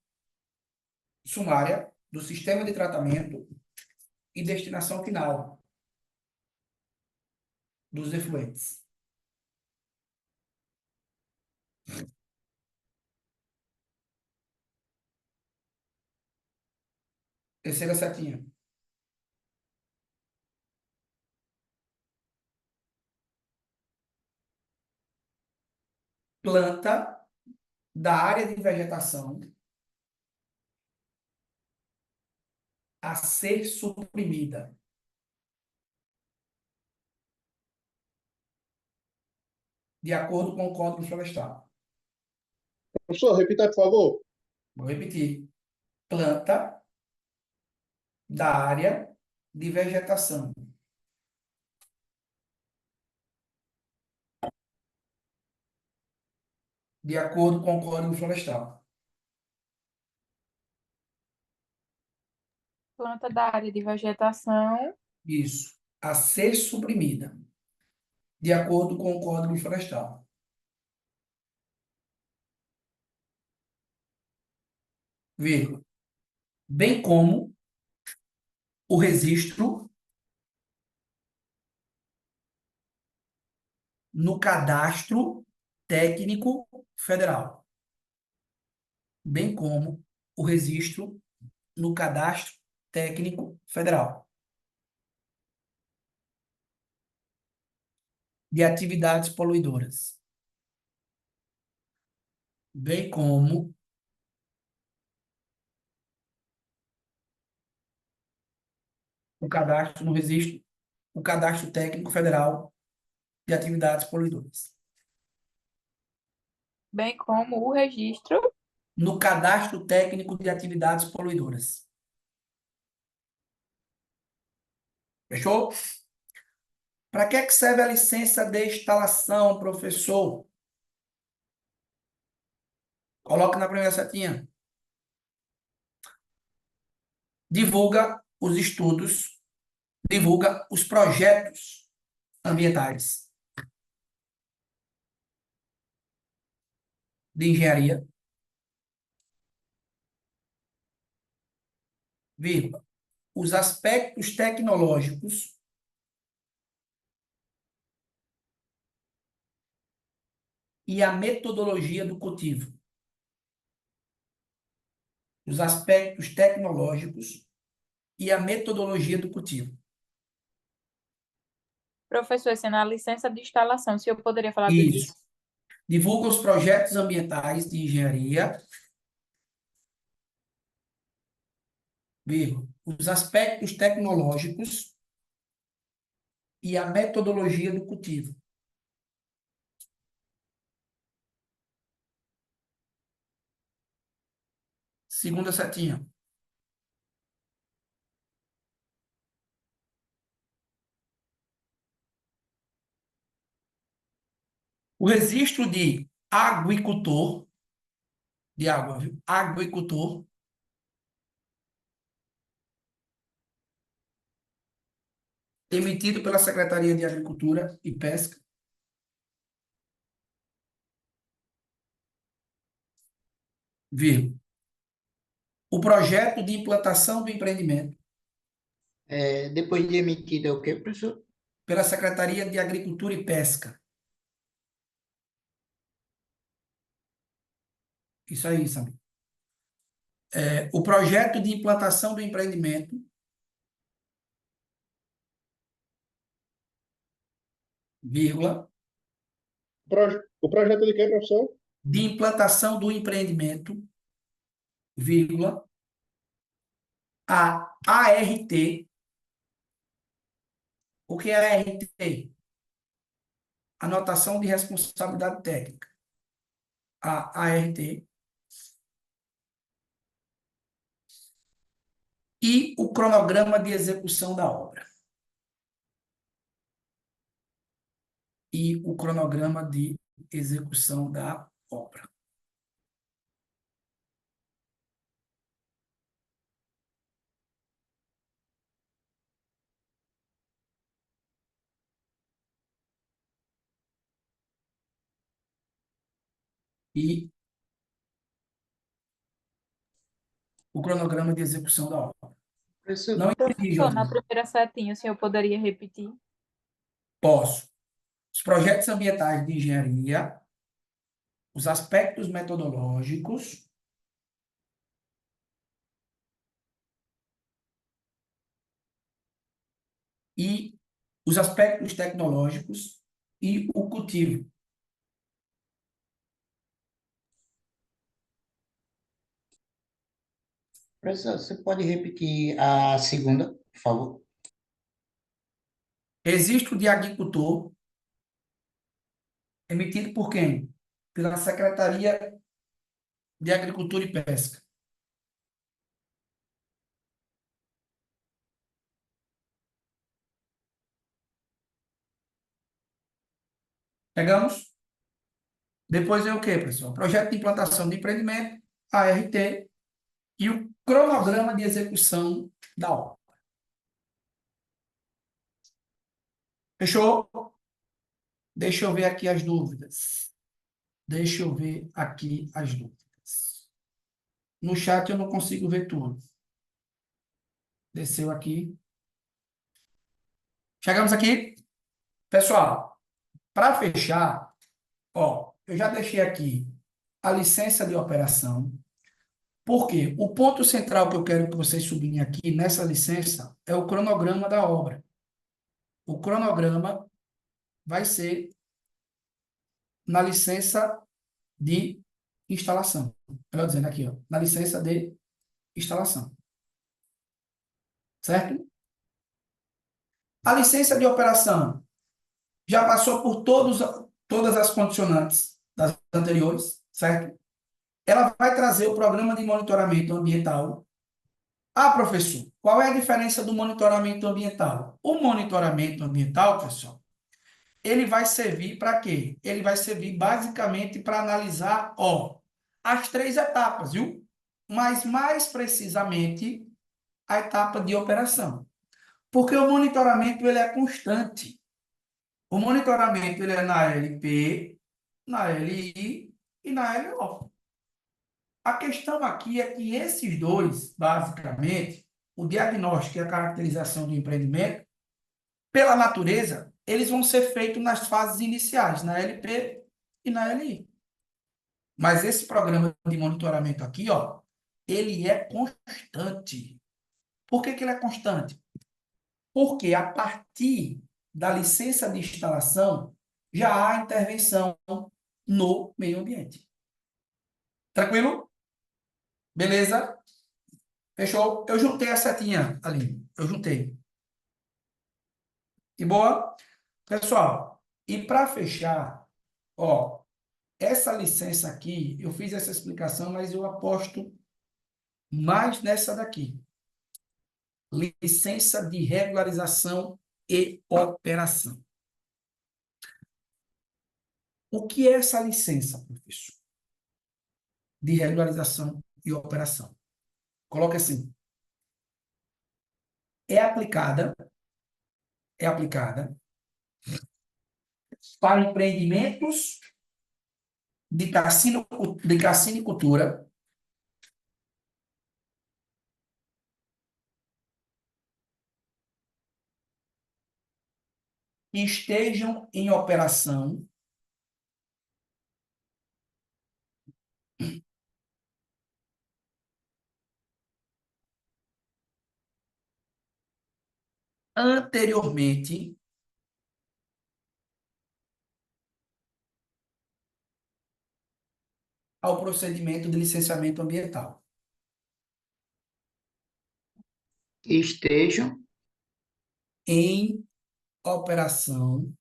sumária do sistema de tratamento e destinação final dos efluentes. Terceira setinha. Planta da área de vegetação a ser suprimida. De acordo com o Código Florestal. Professor, repita, por favor. Vou repetir. Planta da área de vegetação de acordo com o Código Florestal. Planta da área de vegetação. Isso. A ser suprimida de acordo com o Código Florestal. Vírgula. Bem como o registro no Cadastro Técnico Federal. Bem como o registro no Cadastro Técnico Federal de atividades poluidoras, bem como o cadastro no registro, o Cadastro Técnico Federal de atividades poluidoras. Bem como o registro. No Cadastro Técnico de Atividades Poluidoras. Fechou? Para que serve a licença de instalação, professor? Coloque na primeira setinha. Divulga os estudos, divulga os projetos ambientais de engenharia, vírgula, os aspectos tecnológicos e a metodologia do cultivo. Os aspectos tecnológicos e a metodologia do cultivo. Professor, esse é na licença de instalação. Se eu poderia falar Isso. disso. Divulga os projetos ambientais de engenharia, vírgula, os aspectos tecnológicos e a metodologia do cultivo. Segunda setinha. O registro de aguicultor, de água, viu? Aguicultor, emitido pela Secretaria de Agricultura e Pesca, vírgula. O projeto de implantação do empreendimento Depois de emitido é o quê, professor? pela Secretaria de Agricultura e Pesca. Isso aí, sabe? O projeto de implantação do empreendimento, vírgula, O projeto de quem, professor? de implantação do empreendimento, vírgula, a ART. O que é a ART? Anotação de responsabilidade técnica. A ART. E o cronograma de execução da obra. E o cronograma de execução da obra. E o cronograma de execução da obra. Professor, Não entendi, Professor, na José. primeira setinha, o senhor poderia repetir? Posso. Os projetos ambientais de engenharia, os aspectos metodológicos, e os aspectos tecnológicos e o cultivo. professor, você pode repetir a segunda, por favor? Registro de agricultor, emitido por quem? Pela Secretaria de Agricultura e Pesca. Pegamos? Depois vem o quê, pessoal? Projeto de implantação de empreendimento, ART, e o cronograma de execução da obra. Fechou? Deixa eu ver aqui as dúvidas. Deixa eu ver aqui as dúvidas. No chat eu não consigo ver tudo. Desceu aqui. Chegamos aqui? Pessoal, para fechar, ó, eu já deixei aqui a licença de operação. Por quê? O ponto central que eu quero que vocês sublinhem aqui nessa licença é o cronograma da obra. O cronograma vai ser na licença de instalação. Melhor dizendo aqui, ó, na licença de instalação. Certo? A licença de operação já passou por todas as condicionantes das anteriores, certo? Ela vai trazer o programa de monitoramento ambiental. Ah, professor, qual é a diferença do monitoramento ambiental? O monitoramento ambiental, pessoal, ele vai servir para quê? Ele vai servir basicamente para analisar, ó, as 3 etapas, viu? Mas mais precisamente a etapa de operação. Porque o monitoramento ele é constante. O monitoramento ele é na LP, na LI e na LO. A questão aqui é que esses dois, basicamente, o diagnóstico e a caracterização do empreendimento, pela natureza, eles vão ser feitos nas fases iniciais, na LP e na LI. Mas esse programa de monitoramento aqui, ó, ele é constante. Por que ele é constante? Porque a partir da licença de instalação já há intervenção no meio ambiente. Tranquilo? Beleza? Fechou? Eu juntei a setinha ali. Eu juntei. E boa? Pessoal, e para fechar, ó, essa licença aqui, eu fiz essa explicação, mas eu aposto mais nessa daqui. Licença de regularização e operação. O que é essa licença, professor? De regularização e operação. Coloca assim. É aplicada para empreendimentos de cassinicultura que estejam em operação anteriormente ao procedimento de licenciamento ambiental. Estejam Em operação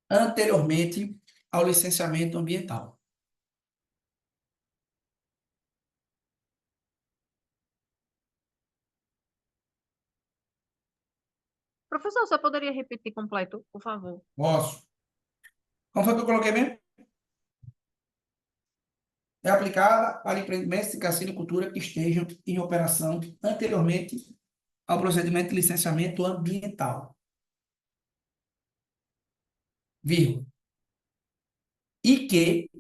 anteriormente ao licenciamento ambiental. Professor, você poderia repetir completo, por favor? Posso. Como foi que eu coloquei mesmo? É aplicada para empreendimentos de cassinicultura que estejam em operação anteriormente ao procedimento de licenciamento ambiental. Vírgula. E que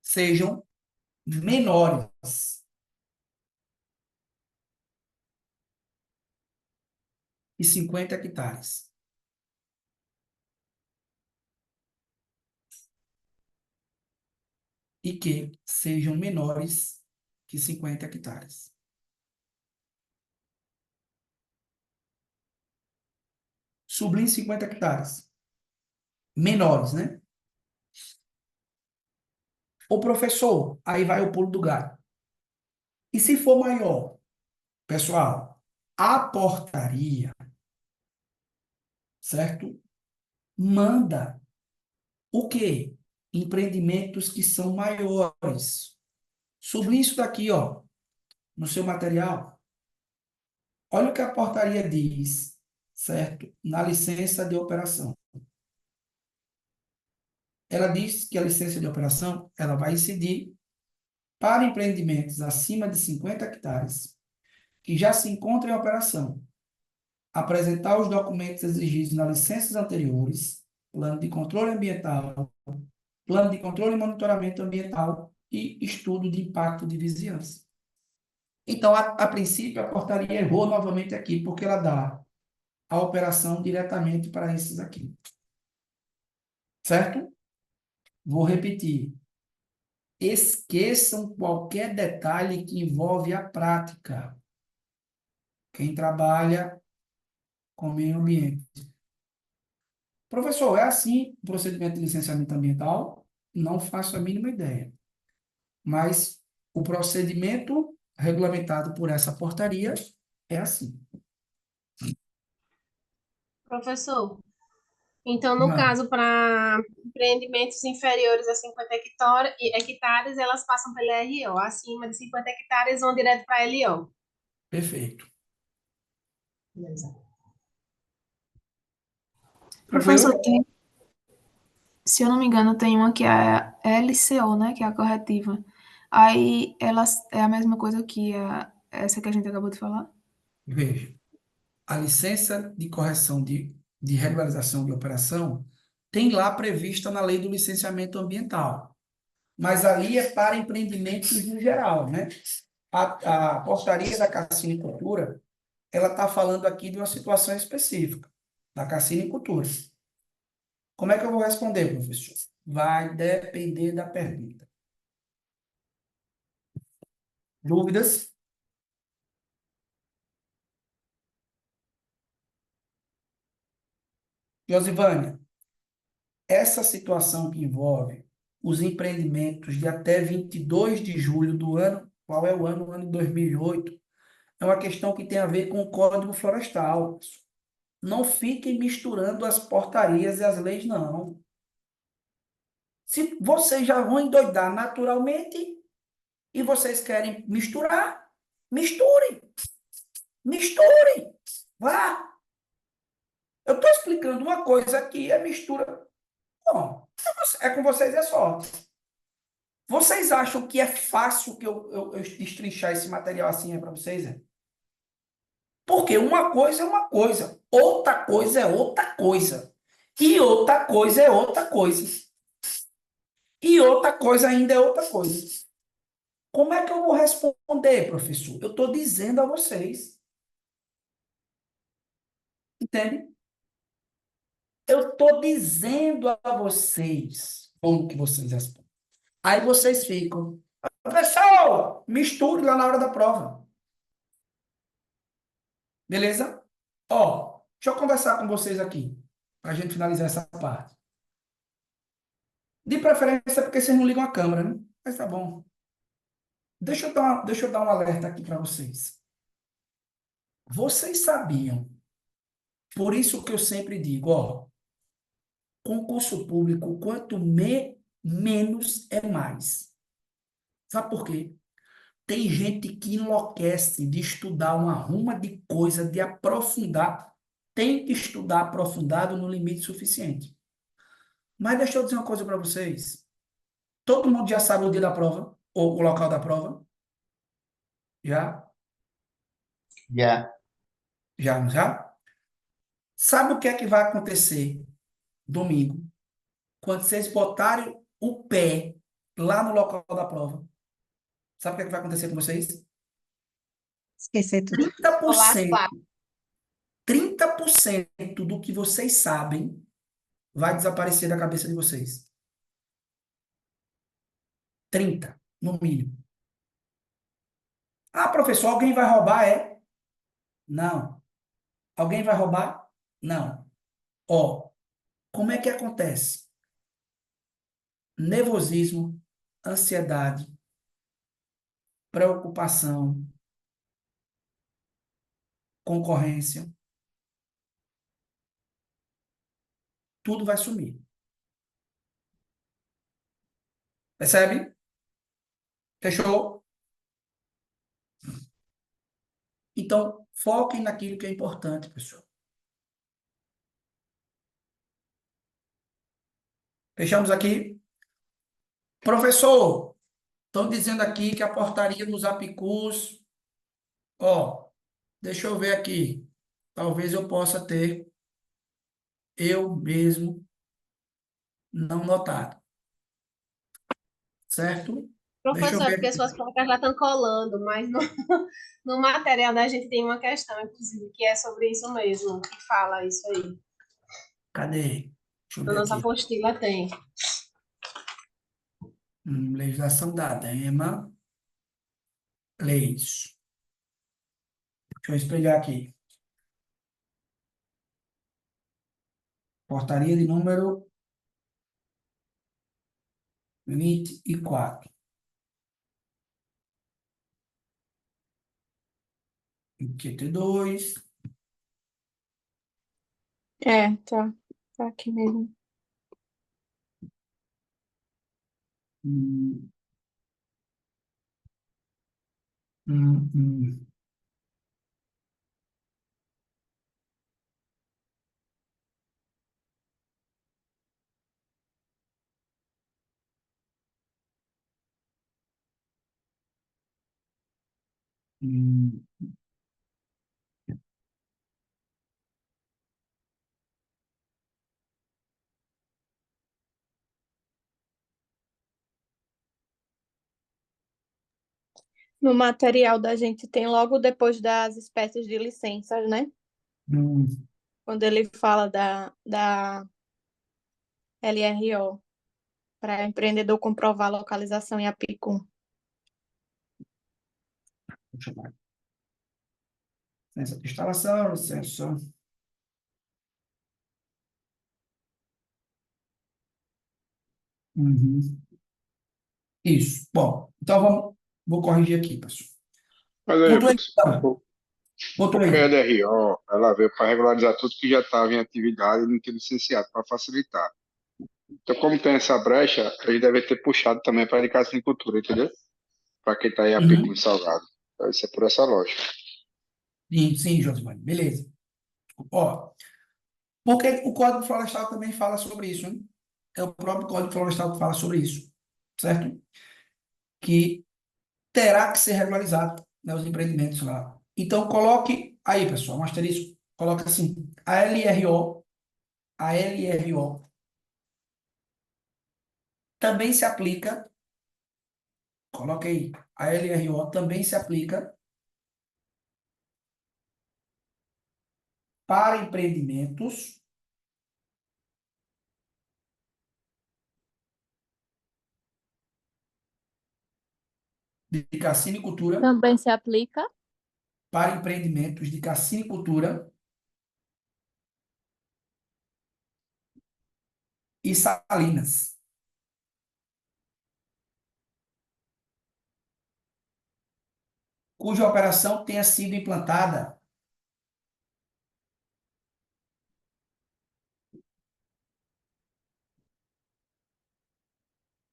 sejam menores que 50 hectares. E que sejam menores que 50 hectares. Sublinhe 50 hectares. Menores, né? O professor, aí vai o pulo do gato. E se for maior? Pessoal, a portaria, certo? Manda o quê? Empreendimentos que são maiores. Sublinhe isso daqui, ó, no seu material. Olha o que a portaria diz, certo? Na licença de operação. Ela diz que a licença de operação, ela vai incidir para empreendimentos acima de 50 hectares, que já se encontram em operação, apresentar os documentos exigidos nas licenças anteriores, plano de controle ambiental, plano de controle e monitoramento ambiental e estudo de impacto de vizinhança. Então, a princípio, a portaria errou novamente aqui, porque ela dá a operação diretamente para esses aqui. Certo? Vou repetir. Esqueçam qualquer detalhe que envolve a prática. Quem trabalha com meio ambiente. Professor, é assim o procedimento de licenciamento ambiental? Não faço a mínima ideia. Mas o procedimento regulamentado por essa portaria é assim. Professor, então, no Mano, caso, para empreendimentos inferiores a 50 hectares, elas passam pela LO. Acima de 50 hectares, vão direto para a LO. perfeito. Beleza. Professor, Tranquilo? se eu não me engano, tem uma que é a LCO, né? Que é a corretiva. Aí elas é a mesma coisa que essa que a gente acabou de falar? Veja. A licença de correção de regularização de operação tem lá prevista na lei do licenciamento ambiental. Mas ali é para empreendimentos em geral, né? A portaria da cassinicultura, ela está falando aqui de uma situação específica, da cassinicultura. Como é que eu vou responder, professor? Vai depender da pergunta. Dúvidas? Josivânia, essa situação que envolve os empreendimentos de até 22 de julho do ano, qual é o ano? O ano de 2008, é uma questão que tem a ver com o Código Florestal. Não fiquem misturando as portarias e as leis, não. Se vocês já vão endoidar naturalmente e vocês querem misturar, misturem. Misturem. Vá. Eu estou explicando uma coisa aqui, é mistura. Bom, é com vocês, é só. Vocês acham que é fácil que eu destrinchar esse material assim para vocês? É? Porque uma coisa é uma coisa, outra coisa é outra coisa. E outra coisa é outra coisa. E outra coisa ainda é outra coisa. Como é que eu vou responder, professor? Eu estou dizendo a vocês. Entende? Eu estou dizendo a vocês como que vocês respondem. Aí vocês ficam, professor, misture lá na hora da prova. Beleza? Ó, deixa eu conversar com vocês aqui, para a gente finalizar essa parte. De preferência, porque vocês não ligam a câmera, né? Mas tá bom. Deixa eu dar um alerta aqui para vocês. Vocês sabiam, por isso que eu sempre digo, ó, concurso público, quanto menos é mais. Sabe por quê? Tem gente que enlouquece de estudar uma ruma de coisa, de aprofundar. Tem que estudar aprofundado no limite suficiente. Mas deixa eu dizer uma coisa para vocês. Todo mundo já sabe o dia da prova? Ou o local da prova? Já? Já. Já, não já? Sabe o que é que vai acontecer domingo? Quando vocês botarem o pé lá no local da prova. Sabe o que é que vai acontecer com vocês? Esquecer tudo. 30%, 30% do que vocês sabem vai desaparecer da cabeça de vocês. 30, no mínimo. Ah, professor, alguém vai roubar? É? Não. Alguém vai roubar? Não. Ó, como é que acontece? Nervosismo, ansiedade, preocupação, concorrência, tudo vai sumir. Percebe? Fechou? Então, foquem naquilo que é importante, pessoal. Fechamos aqui? Professor, estão dizendo aqui que a portaria nos apicus, ó, deixa eu ver aqui. Talvez eu possa ter eu mesmo não notado. Certo? Deixa eu Professor, é ver porque aqui. suas placas já estão colando, mas no, no material da gente tem uma questão, inclusive, que é sobre isso mesmo, que fala isso aí. Cadê? Deixa eu Na ver nossa aqui. apostila tem. Legislação da ADEMA. Leis. Deixa eu espelhar aqui. Portaria de número 24. 22. É, tá. Tá aqui mesmo. Hum, hum, hum. Hum. No material da gente tem logo depois das espécies de licenças, né? Hum. Quando ele fala da LRO, para empreendedor comprovar a localização em Apicum. Deixa eu chamar. Licença de instalação, licença. Uhum. Isso. Bom, então vou corrigir aqui, pessoal. Mas aí, Pontuação. Botou Porque a aí. LRO, ela veio para regularizar tudo que já estava em atividade e não tinha licenciado, para facilitar. Então, como tem essa brecha, ele deve ter puxado também para a educação e cultura, entendeu? Para quem está aí aplicando Uhum. salgado. Então, isso é por essa lógica. Sim, sim, Josimar. Beleza. Ó, porque o Código Florestal também fala sobre isso, né? É o próprio Código Florestal que fala sobre isso, certo? Que terá que ser regularizado, né, os empreendimentos lá. Então, coloque aí, pessoal, um asterisco. Coloca assim, a LRO também se aplica, coloque aí, a LRO também se aplica para empreendimentos de cassinicultura, Também se aplica. para empreendimentos de cassinicultura e salinas, cuja operação tenha sido implantada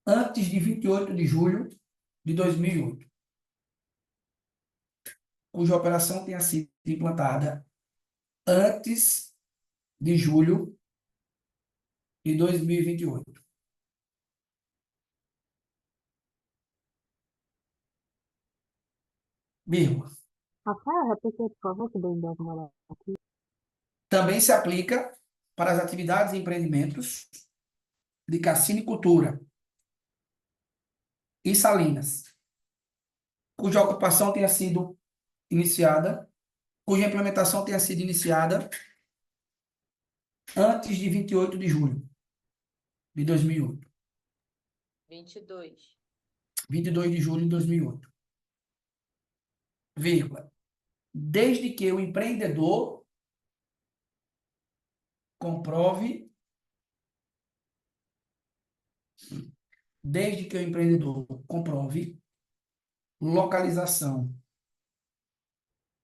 antes de 28 de julho de 2008, cuja operação tenha sido implantada antes de julho de 2028. Vírgula. Rafael, repete, por favor, que deu uma olhada aqui. Também se aplica para as atividades e empreendimentos de cassinicultura e salinas, cuja ocupação tenha sido iniciada, cuja implementação tenha sido iniciada antes de 28 de julho de 2008. 22. 22 de julho de 2008. Vírgula. Desde que o empreendedor comprove, desde que o empreendedor comprove localização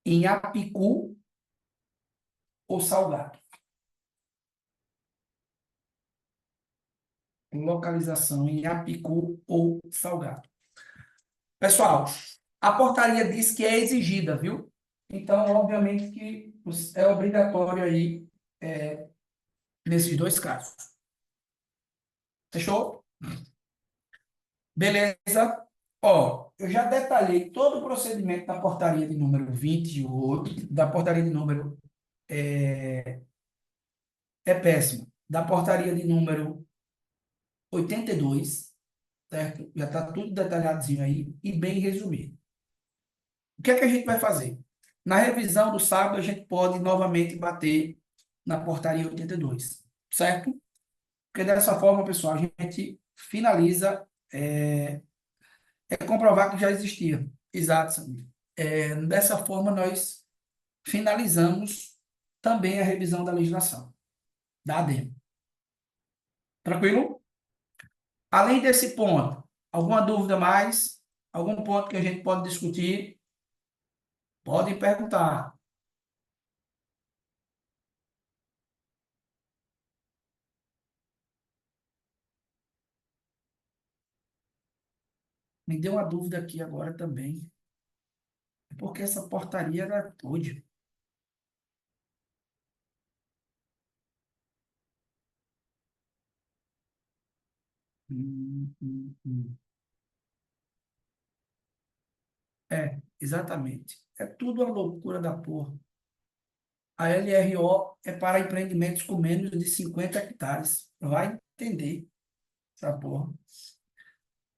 em Apicu ou Salgado. Localização em Apicu ou Salgado. Pessoal, a portaria diz que é exigida, viu? Então, obviamente que é obrigatório aí nesses dois casos. Fechou? Beleza? Ó, eu já detalhei todo o procedimento da portaria de número 28, da portaria de número é péssimo, da portaria de número 82, certo? Já está tudo detalhadinho aí e bem resumido. O que é que a gente vai fazer? Na revisão do sábado, a gente pode novamente bater na portaria 82, certo? Porque dessa forma, pessoal, a gente finaliza, comprovar que já existia. Exato, Samir. Dessa forma, nós finalizamos também a revisão da legislação, da ADEM. Tranquilo? Além desse ponto, alguma dúvida mais? Algum ponto que a gente pode discutir? Podem perguntar. Me deu uma dúvida aqui agora também. Porque essa portaria era hoje. Hum. Exatamente. É tudo uma loucura da porra. A LRO é para empreendimentos com menos de 50 hectares. Vai entender essa porra.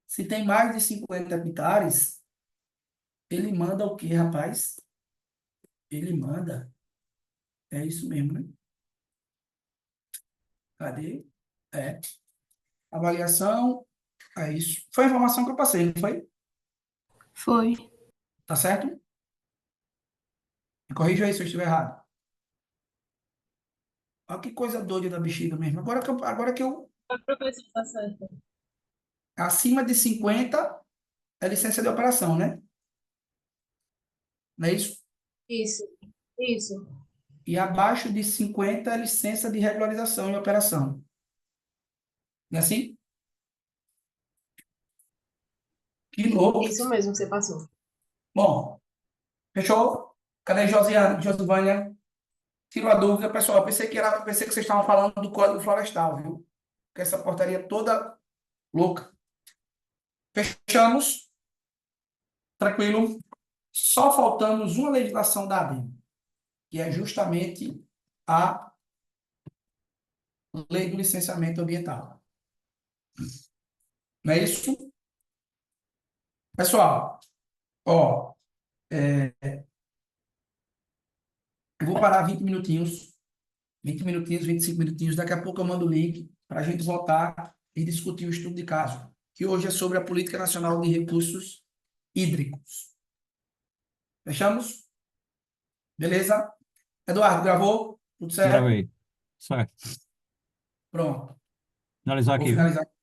Se tem mais de 50 hectares, ele manda o quê, rapaz? Ele manda. É isso mesmo, né? Cadê? É. Avaliação. É isso. Foi a informação que eu passei, não foi? Foi. Tá certo? Me corrija aí se eu estiver errado. Olha que coisa doida da bexiga mesmo. Agora que eu A professora está certa. acima de 50 é licença de operação, né? Não é isso? Isso, isso. E abaixo de 50 é licença de regularização e operação. Não é assim? Que louco. Isso mesmo que você passou. Bom, fechou? Cadê Josiane, Josivânia? Tiro a dúvida, pessoal. Pensei que vocês estavam falando do Código Florestal, viu? Que essa portaria toda louca. Fechamos. Tranquilo. Só faltamos uma legislação da ADEM, que é justamente a Lei do Licenciamento Ambiental. Não é isso? Pessoal, ó, eu vou parar 20 minutinhos, 25 minutinhos. Daqui a pouco eu mando o link para a gente voltar e discutir o estudo de caso, que hoje é sobre a Política Nacional de Recursos Hídricos. Fechamos? Beleza? Eduardo, gravou? Tudo certo? Gravei. Certo. Pronto. Finalizar Vou aqui, viu? finalizar.